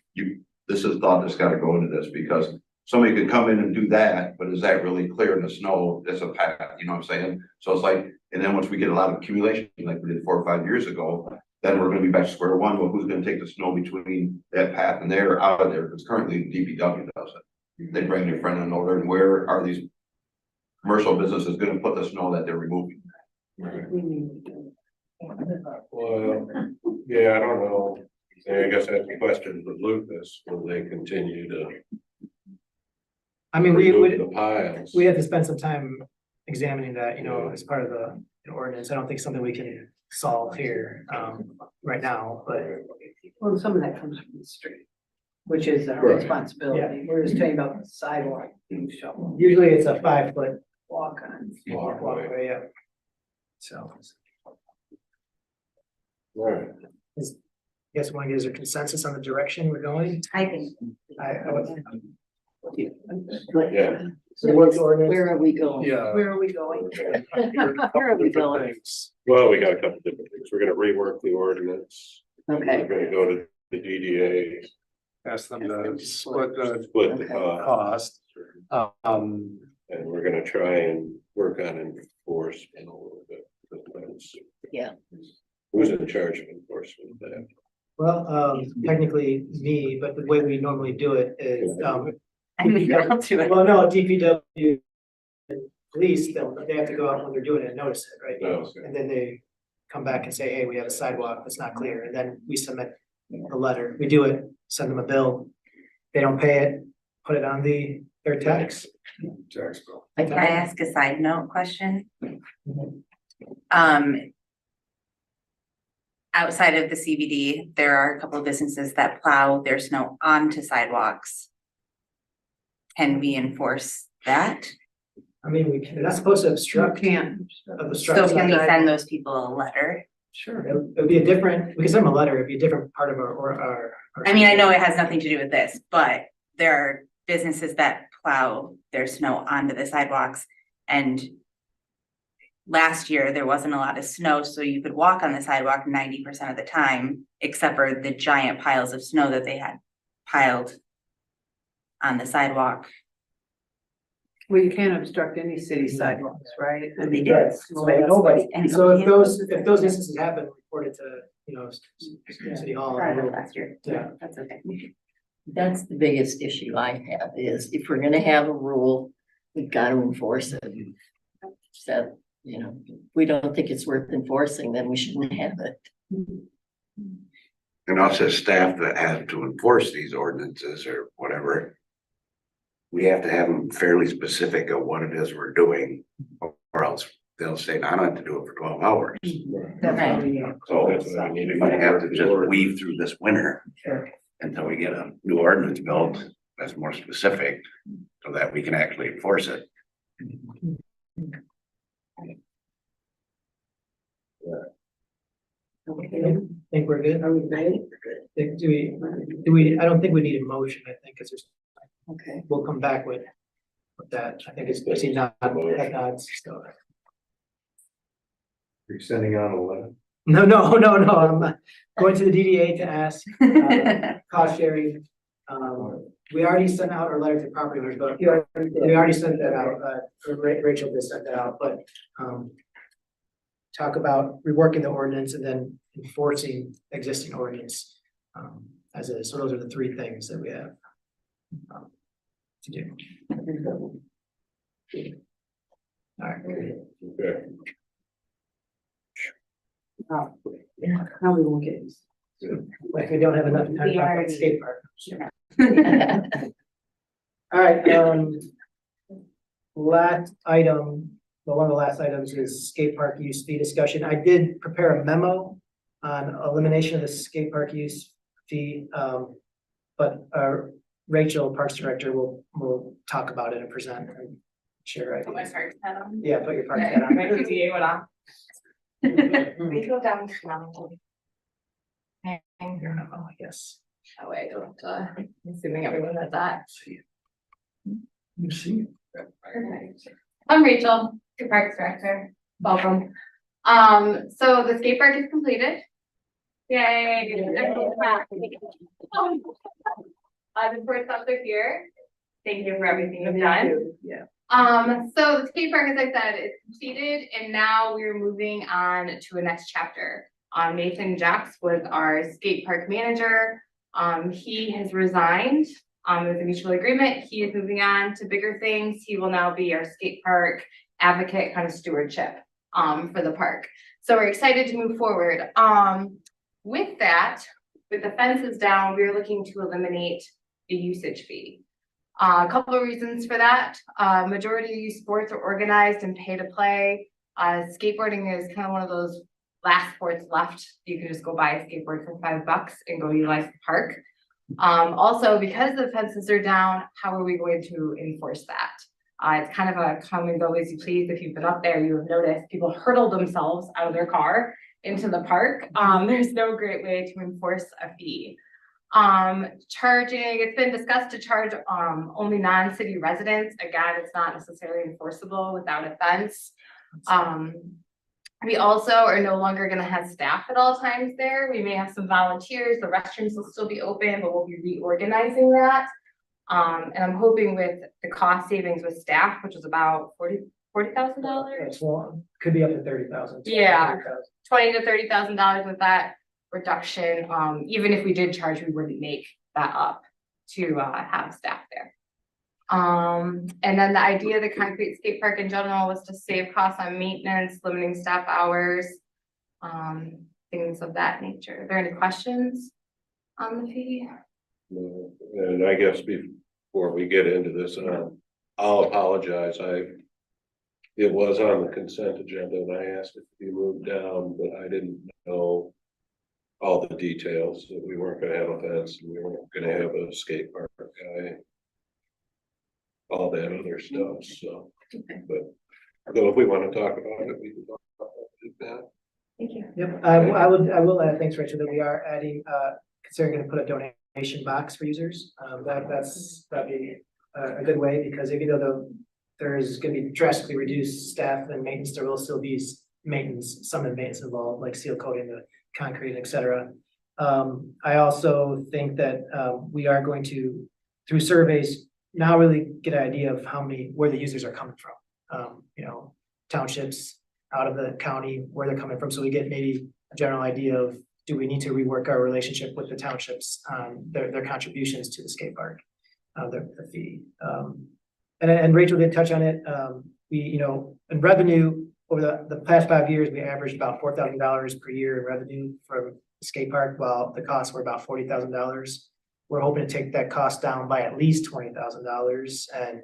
this is thought that's gotta go into this, because somebody could come in and do that, but is that really clearing the snow as a path, you know what I'm saying? So it's like, and then once we get a lot of accumulation, like we did 4 or 5 years ago, then we're gonna be back to square one, well, who's gonna take the snow between that path and there, out of there, because currently DPW does it. They bring their friend on over, and where are these commercial businesses gonna put the snow that they're removing? We need to do Well, yeah, I don't know. I guess that's the question with Lucas, will they continue to I mean, we remove would, the piles? we have to spend some time examining that, as part of the an ordinance. I don't think it's something we can solve here, right now, but Well, some of that comes from the street, which is our Right. responsibility. We're just talking about the sidewalk being shoveled, usually it's a 5 foot walk on. walkway, yeah. So, All right. you guys want to get a consensus on the direction we're going? I think. I would. Yeah. So what's ordinance? Where are we going? Yeah. Where are we going? Where are we going? Well, we got a couple different things. We're gonna rework the ordinance. Okay, We're gonna go to the DDA, Ask them to split the split the Okay. cost, cost. and we're gonna try and work on enforcement a little bit. Yeah. Who's in charge of enforcement of that? Well, technically me, but the way we normally do it is, I mean, I'll do it. well, no, DPW. Police, they have to go out when they're doing it, and notice it, right? Oh, okay. And then they come back and say, hey, we have a sidewalk that's not clear, and then we submit a letter, we do it, send them a bill. They don't pay it, put it on their tax. Tax bill. Can I ask a side note question? Outside of the CBD, there are a couple of businesses that plow their snow onto sidewalks. Can we enforce that? I mean, they're not supposed to You obstruct, can't. obstruct. So can we sidewalk. send those people a letter? Sure, it would be a different, we can send them a letter, it'd be a different part of our. I mean, I know it has nothing to do with this, but there are businesses that plow their snow onto the sidewalks. And last year, there wasn't a lot of snow, so you could walk on the sidewalk 90% of the time, except for the giant piles of snow that they had piled on the sidewalk. Well, you can't obstruct any city sidewalks, right? And they did. So if those instances happen, report it to, City Hall. Last year. Yeah. That's okay. that's the biggest issue I have is if we're gonna have a rule, we've got to enforce it. So, we don't think it's worth enforcing, then we shouldn't have it. And us as staff that have to enforce these ordinances or whatever. We have to have them fairly specific of what it is we're doing, or else they'll say, I don't have to do it for 12 hours. That's what we need. So That's what I need to we might have to get. just weave through this winter Sure. until we get a new ordinance built that's more specific so that we can actually enforce it. Think we're good? Are we ready? Do we, I don't think we need a motion, I think, because Okay. we'll come back with that. I think I see nods, so. You're sending out a letter. No, I'm going to the DDA to ask, cost sharing. We already sent out our letter to property owners, but we already sent that out, Rachel just sent that out, but, talk about reworking the ordinance and then enforcing existing ordinance, as is. So those are the three things that we have to do. All right. Okay. Now we won't get. Like we don't have enough time to talk about already- the skate park. All right, last item, well, one of the last items is skate park use fee discussion. I did prepare a memo on elimination of the skate park use fee. But Rachel, Parks Director, will talk about it and present and share Put my ideas. parks hat on. Yeah, put your park hat on. My PTA went off. We go down to Mountain. You're not, oh, yes. That way I don't have to, I'm assuming everyone has that. You see. Perfect. I'm Rachel, your Parks Director. Welcome. So the skate park is completed. Yay. The tour stops are here. Thank you for everything you've done. Yeah. So the skate park, as I said, is completed and now we're moving on to a next chapter. Nathan Jacks was our skate park manager. He has resigned. There's a mutual agreement. He is moving on to bigger things. He will now be our skate park advocate, kind of stewardship, for the park. So we're excited to move forward. With that, with the fences down, we're looking to eliminate the usage fee. A couple of reasons for that. Majority of youth sports are organized and pay to play. Skateboarding is kind of one of those last sports left. You can just go buy a skateboard for $5 and go utilize the park. Also, because the fences are down, how are we going to enforce that? It's kind of a come and go as you please. If you've been up there, you have noticed people hurtle themselves out of their car into the park. There's no great way to enforce a fee. Charging, it's been discussed to charge only non-city residents. Again, it's not necessarily enforceable without a fence. We also are no longer gonna have staff at all times there. We may have some volunteers, the restrooms will still be open, but we'll be reorganizing that. And I'm hoping with the cost savings with staff, which is about $40,000. It's one, could be up to 30,000. Yeah. $20,000 to $30,000 with that reduction. Even if we did charge, we wouldn't make that up to have staff there. And then the idea of the concrete skate park in general was to save costs on maintenance, limiting staff hours, things of that nature. Are there any questions on the fee? No. And I guess before we get into this, I'll apologize. It was on the consent agenda and I asked it to be moved down, but I didn't know all the details, that we weren't gonna have a fence and we weren't gonna have a skate park guy. All that other stuff, so, but if we want to talk about it, we can talk about that. Thank you. Yep, I will add, thanks, Rachel, that we are adding, considering gonna put a donation box for users. That'd be a good way, because even though there is gonna be drastically reduced staff and maintenance, there will still be maintenance, some maintenance involved, like seal coating the concrete, et cetera. I also think that we are going to, through surveys, now really get an idea of where the users are coming from. Townships out of the county, where they're coming from. So we get maybe a general idea of, do we need to rework our relationship with the townships, their contributions to the skate park, the fee. And Rachel did touch on it. We, in revenue over the past 5 years, we averaged about $4,000 per year in revenue from the skate park, while the costs were about $40,000. We're hoping to take that cost down by at least $20,000. And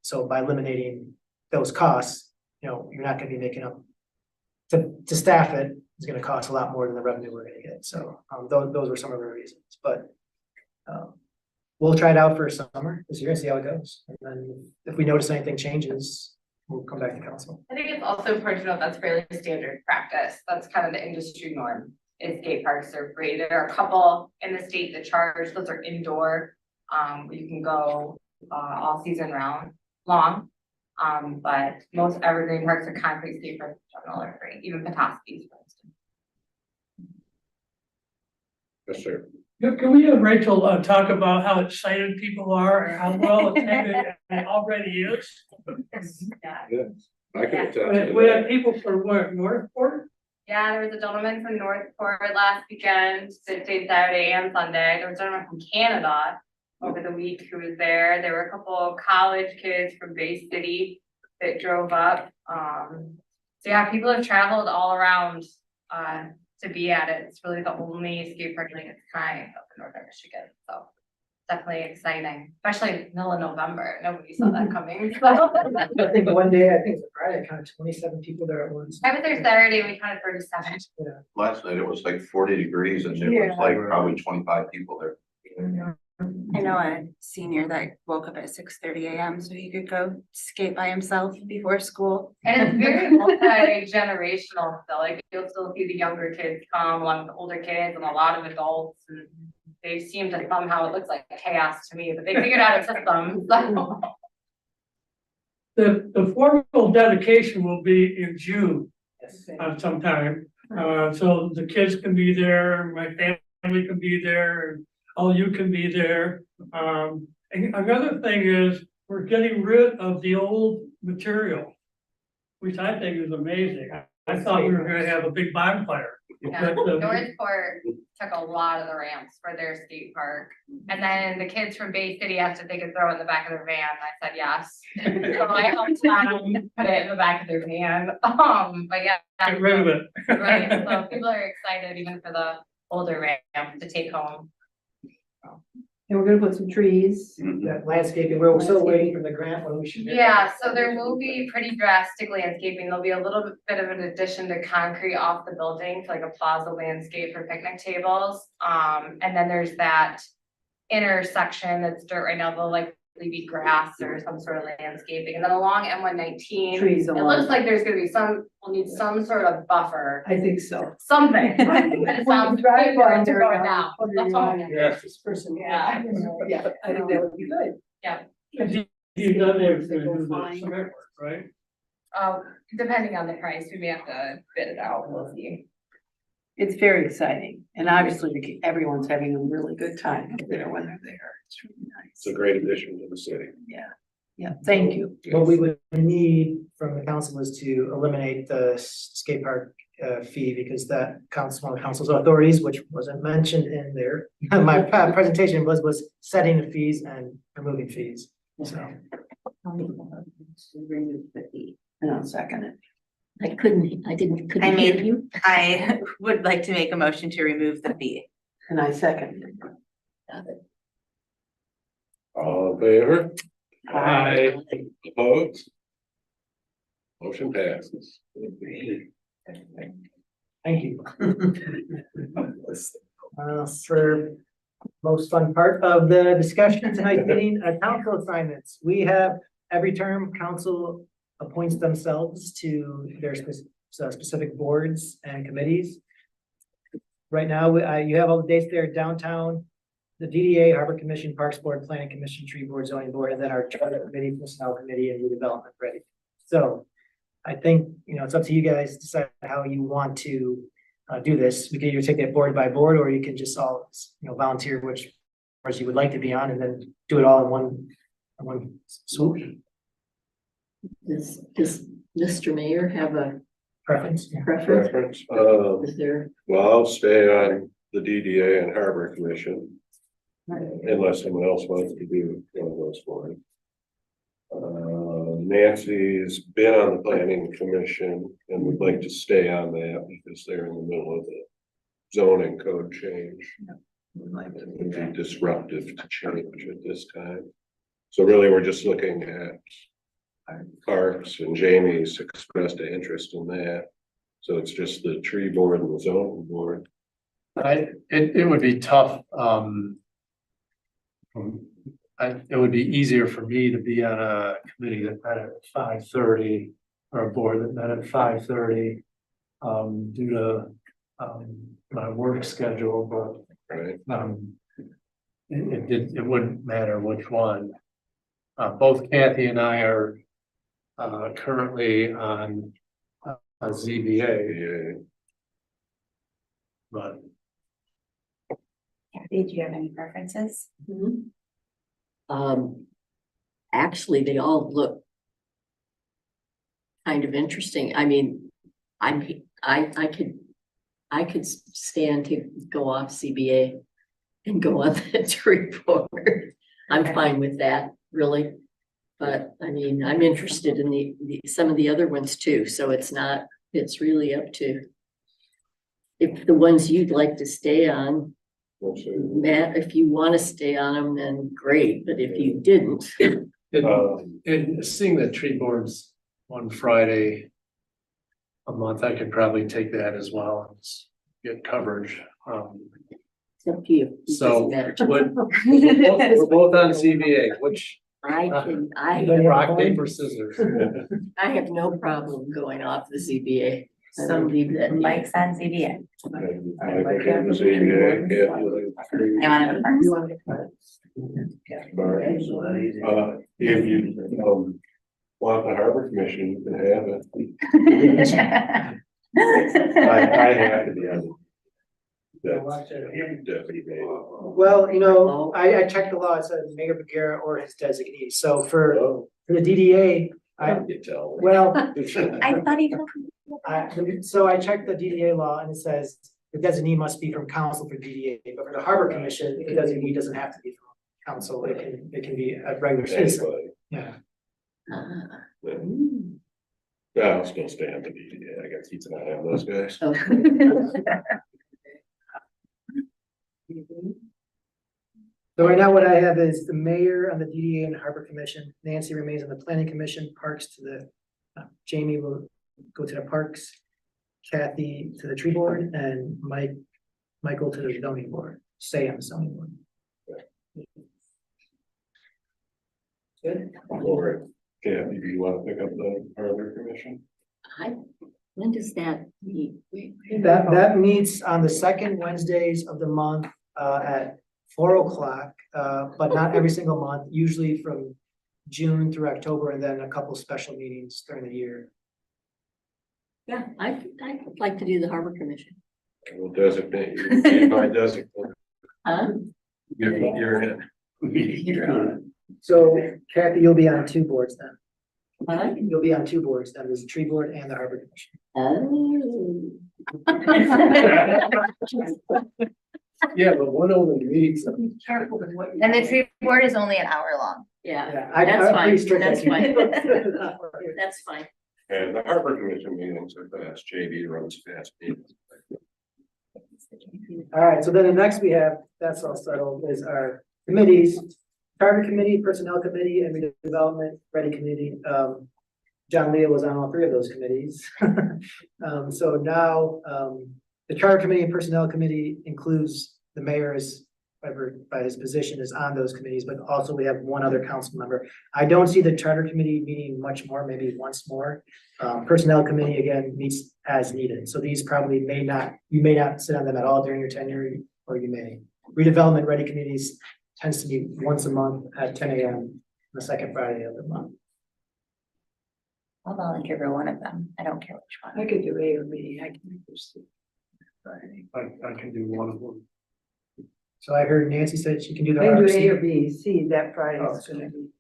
so by eliminating those costs, you're not gonna be making up to staff it. It's gonna cost a lot more than the revenue we're gonna get. So those were some of the reasons, but we'll try it out for summer this year and see how it goes. And then if we notice anything changes, we'll come back to council. I think it's also important to note that's fairly standard practice. That's kind of the industry norm. Is skate parks are free. There are a couple in the state that charge. Those are indoor. You can go all season long. But most evergreen parks are concrete skate parks in general are free. Even Petoskey's, for instance. Yes, sir. Can we have Rachel talk about how excited people are and how well attended it already is? Yeah, I can attest to We that. had people from where, Northport? Yeah, there was a gentleman from Northport last weekend, stayed Saturday and Sunday. There was a gentleman from Canada over the week who was there. There were a couple of college kids from Bay City that drove up. So yeah, people have traveled all around to be at it. It's really the only skate park of its kind up in northern Michigan. So definitely exciting, especially in the middle of November. Nobody saw that coming. So. I think one day, I think it's Friday, I counted 27 people there at once. I was there Saturday and we counted 37. Last night it was like 40 degrees and there was like probably 25 people there. I know a senior that woke up at 6:30 a.m. so he could go skate by himself before school. And it's very multi-generational still. Like you'll still see the younger kids come along with the older kids and a lot of adults, and they seem to somehow, it looks like chaos to me, but they figured out a system. So. The formal dedication will be in June Yes. sometime. So the kids can be there, my family can be there, and all you can be there. And another thing is, we're getting rid of the old material, which I think is amazing. I thought we were gonna have a big bonfire. Yeah, But, Northport took a lot of the ramps for their skate park. And then the kids from Bay City asked if they could throw it in the back of their van. I said yes. So I helped them put it in the back of their van. But yeah. get rid of it. Right, so people are excited even for the older ramp to take home. And we're gonna put some trees. That landscaping, we're still waiting for the grant when we should. Yeah, so there will be pretty drastic landscaping. There'll be a little bit of an addition to concrete off the building, for like a plaza landscape for picnic tables. And then there's that intersection that's dirt right now, there'll likely be grass or some sort of landscaping. And then along M119, Trees it along. looks like there's gonna be we'll need some sort of buffer, I think so. something. It sounds Drive paper to there, burn out. That's all. This person. Yeah. Yeah, I think that would be good. You've done the cement work, right? Depending on the price, we may have to bid it out, we'll see. It's very exciting, and obviously everyone's having a really good time there when they're there. It's really It's a nice. great addition to the city. Yeah, thank you. What we would need from the council is to eliminate the skate park fee because that counts one of the council's authorities, which wasn't mentioned in there. My presentation was setting the fees and removing fees, so. And I'll second it. I couldn't hear mean- you. I would like to make a motion to remove the fee. And I second it. All in favor? Aye. Opposed? Motion passes. Thank you. For most fun part of the discussion tonight's meeting, council assignments. We have every term council appoints themselves to their specific boards and committees. Right now, you have all the dates there, downtown, the DDA, Harbor Commission, Parks Board, Planning Commission, Tree Board, Zoning Board, and then our Charter Committee, Personnel Committee, and Redevelopment Ready. So I think, it's up to you guys to decide how you want to do this. We can either take that board by board, or you can just all, volunteer which boards you would like to be on, and then do it all in one swoop. Does Mr. Mayor have a Preference. preference? Preference, Is there? well, I'll stay on the DDA and Harbor Commission. Unless someone else wants to do one of those for me. Nancy's been on the planning commission and would like to stay on that because they're in the middle of the zoning code change. It would be disruptive to change at this time. So really, we're just looking at parks, and Jamie's expressed an interest in that. So it's just the tree board and the zoning board. It would be tough, it would be easier for me to be on a committee that met at 5:30 or a board that met at 5:30 due to my work schedule, but Right. it wouldn't matter which one. Both Kathy and I are currently on a ZBA, Yeah. but Kathy, do you have any preferences? Actually, they all look kind of interesting. I mean, I could stand to go off CBA and go on the tree board. I'm fine with that, really. But I mean, I'm interested in some of the other ones too, so it's really up to if the ones you'd like to stay on. Matt, if you want to stay on them, then great, but if you didn't. in seeing the tree boards one Friday a month, I could probably take that as well and get coverage. It's up to you. It So doesn't matter to me. we're both on ZBA, which I rock, paper, scissors. have no problem going off the ZBA. I don't leave that. Mike's on CBA. I want to if you want the Harbor Commission, you can have it. I have to be on. Deputy mayor. Well, I checked the law, it says Mayor Bagheera or his designee, so for the DDA, You tell. well, I thought he told me. so I checked the DDA law and it says the designee must be from council for DDA, but for the Harbor Commission, the designee doesn't have to be from council, it can be a regular citizen, Anybody. yeah. Yeah, I'll still stay on the DDA. I gotta keep an eye on those guys. So right now what I have is the mayor on the DDA and Harbor Commission, Nancy remains on the Planning Commission, Parks to the, Jamie will go to the Parks, Kathy to the Tree Board, and Michael to the Zoning Board, stay on the Zoning Board. Good. Or, Kathy, do you want to pick up the Harbor Commission? When does that meet? That meets on the second Wednesdays of the month, at 4 o'clock, but not every single month, usually from June through October, and then a couple special meetings during the year. Yeah, I'd like to do the Harbor Commission. I will designate you, be my designator. Huh? You're in. So Kathy, you'll be on 2 boards then. Huh? You'll be on 2 boards then, there's the Tree Board and the Harbor Commission. Oh. Yeah, but one only meets. And the tree board is only an hour long. Yeah, Yeah, that's I'm fine, pretty strict. that's on fine. you. That's fine. And the Harbor Commission meetings are fast, JD runs fast meetings. All right, so then the next we have, that's all settled, is our committees. Charter Committee, Personnel Committee, and Redevelopment Ready Committee. John Leo was on all 3 of those committees. So now, the Charter Committee and Personnel Committee includes the mayor as, whoever by his position is on those committees, but also we have 1 other council member. I don't see the Charter Committee meeting much more, maybe once more. Personnel Committee, again, meets as needed. So these probably you may not sit on them at all during your tenure, or you may. Redevelopment Ready Committees tends to meet once a month at 10 a.m. on the second Friday of the month. I'll volunteer for one of them. I don't care which one. I could do A or B, I can do C. Friday. I can do one of them. So I heard Nancy said she can do the I can do A or RFC. B, C, that Friday Oh, is gonna be.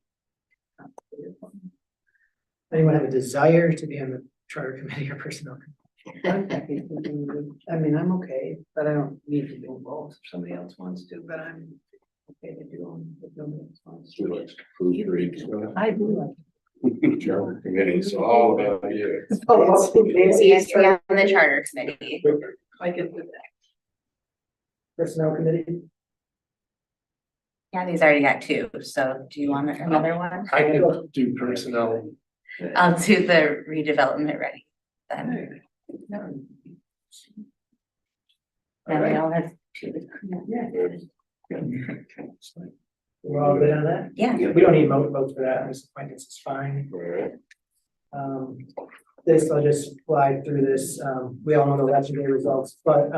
Anyone have a desire to be on the Charter Committee or Personnel Committee? I'm happy to do- I mean, I'm okay, but I don't need to do both if somebody else wants to, but I'm okay to do them if nobody else wants Who to. likes food treats? I do like. Charter Committee, it's all about you. Nancy is Yes, yeah, on the charter committee. I can do that. Personnel Committee. Yeah, these already got 2, so do you want another one? I can do personnel. I'll do the redevelopment ready then. Then we all have 2. We're all good on that? Yeah. We don't need votes for that. This appointments is fine. Alright. This, I'll just fly through this. We all know the election day results, but,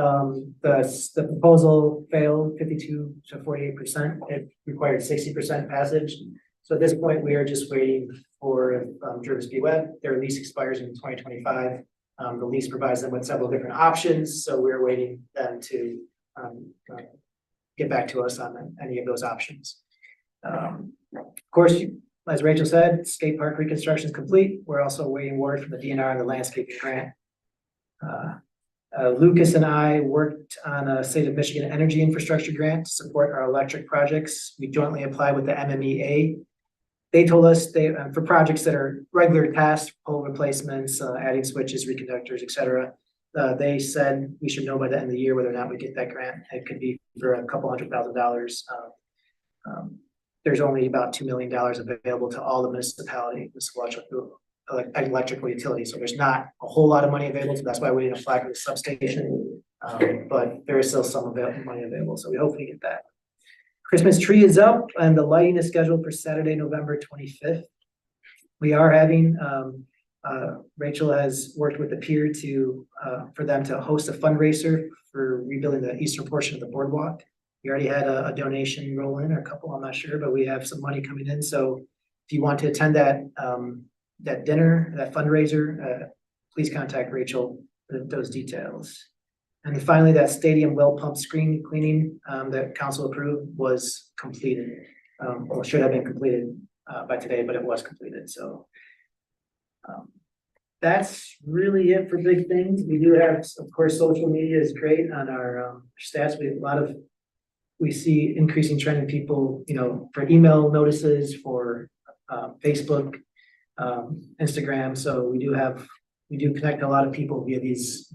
the proposal failed 52 to 48%. It required 60% passage. So at this point, we are just waiting for, Jervis B. Webb. Their lease expires in 2025. The lease provides them with several different options, so we're waiting them to, get back to us on any of those options. Of course, as Rachel said, skate park reconstruction is complete. We're also waiting word from the DNR on the landscape grant. Lucas and I worked on a state of Michigan energy infrastructure grant to support our electric projects. We jointly applied with the MMEA. They told us for projects that are regular tasks, pole replacements, adding switches, reconductors, et cetera. They said we should know by the end of the year whether or not we get that grant. It could be for a couple $100,000. There's only about $2 million available to all the municipality, electrical utilities. So there's not a whole lot of money available. So that's why we didn't apply for the substation. But there is still some money available. So we hope we get that. Christmas tree is up and the lighting is scheduled for Saturday, November 25th. We are having, Rachel has worked with the pier for them to host a fundraiser for rebuilding the eastern portion of the boardwalk. We already had a donation roll in, or a couple, I'm not sure, but we have some money coming in. So if you want to attend that dinner, that fundraiser, please contact Rachel with those details. And finally, that stadium well pump screen cleaning that council approved was completed. Or should have been completed by today, but it was completed. So that's really it for big things. We do have, of course, social media is great on our stats. We see increasing trend in people, for email notices, for Facebook, Instagram. So we do connect a lot of people via these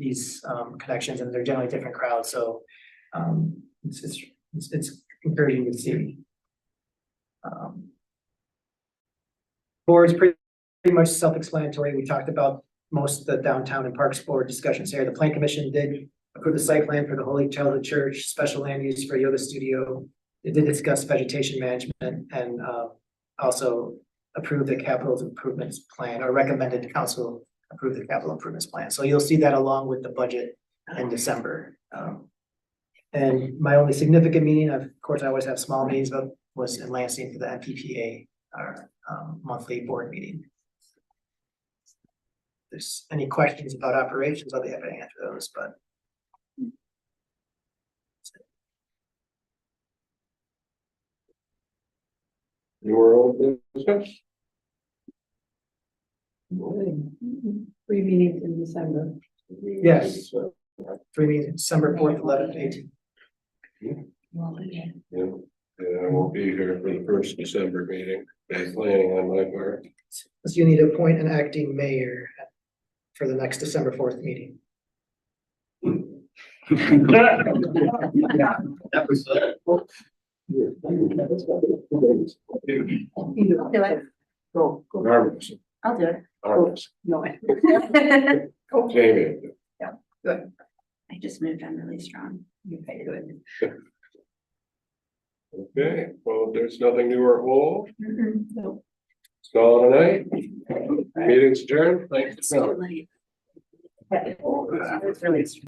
connections, and they're generally different crowds. So it's encouraging to see. Board's pretty much self-explanatory. We talked about most of the downtown and parks board discussions here. The plan commission did approve the site plan for the Holy Childhood Church, special land use for yoga studio. It did discuss vegetation management and also approve the capital improvements plan, or recommended council approve the capital improvements plan. So you'll see that along with the budget in December. And my only significant meeting, of course, I always have small meetings, but was in Lansing for the MPPA, our monthly board meeting. If there's any questions about operations, I'll be happy to answer those, but. Your old business? Three meetings in December. Yes. 3 meetings, December 4th, 11th, 18th. Yeah, and I won't be here for the first December meeting, day planning on my part. So you need to appoint an acting mayor for the next December 4th meeting. That was, Do it. Go. Marvelous, I'll do it. marvelous. No. Jamie, Good. I just moved on really strong. Okay, good. okay, well, there's nothing new or old, No. it's call it a night. Meeting's adjourned, thanks for coming. It's too late. It's really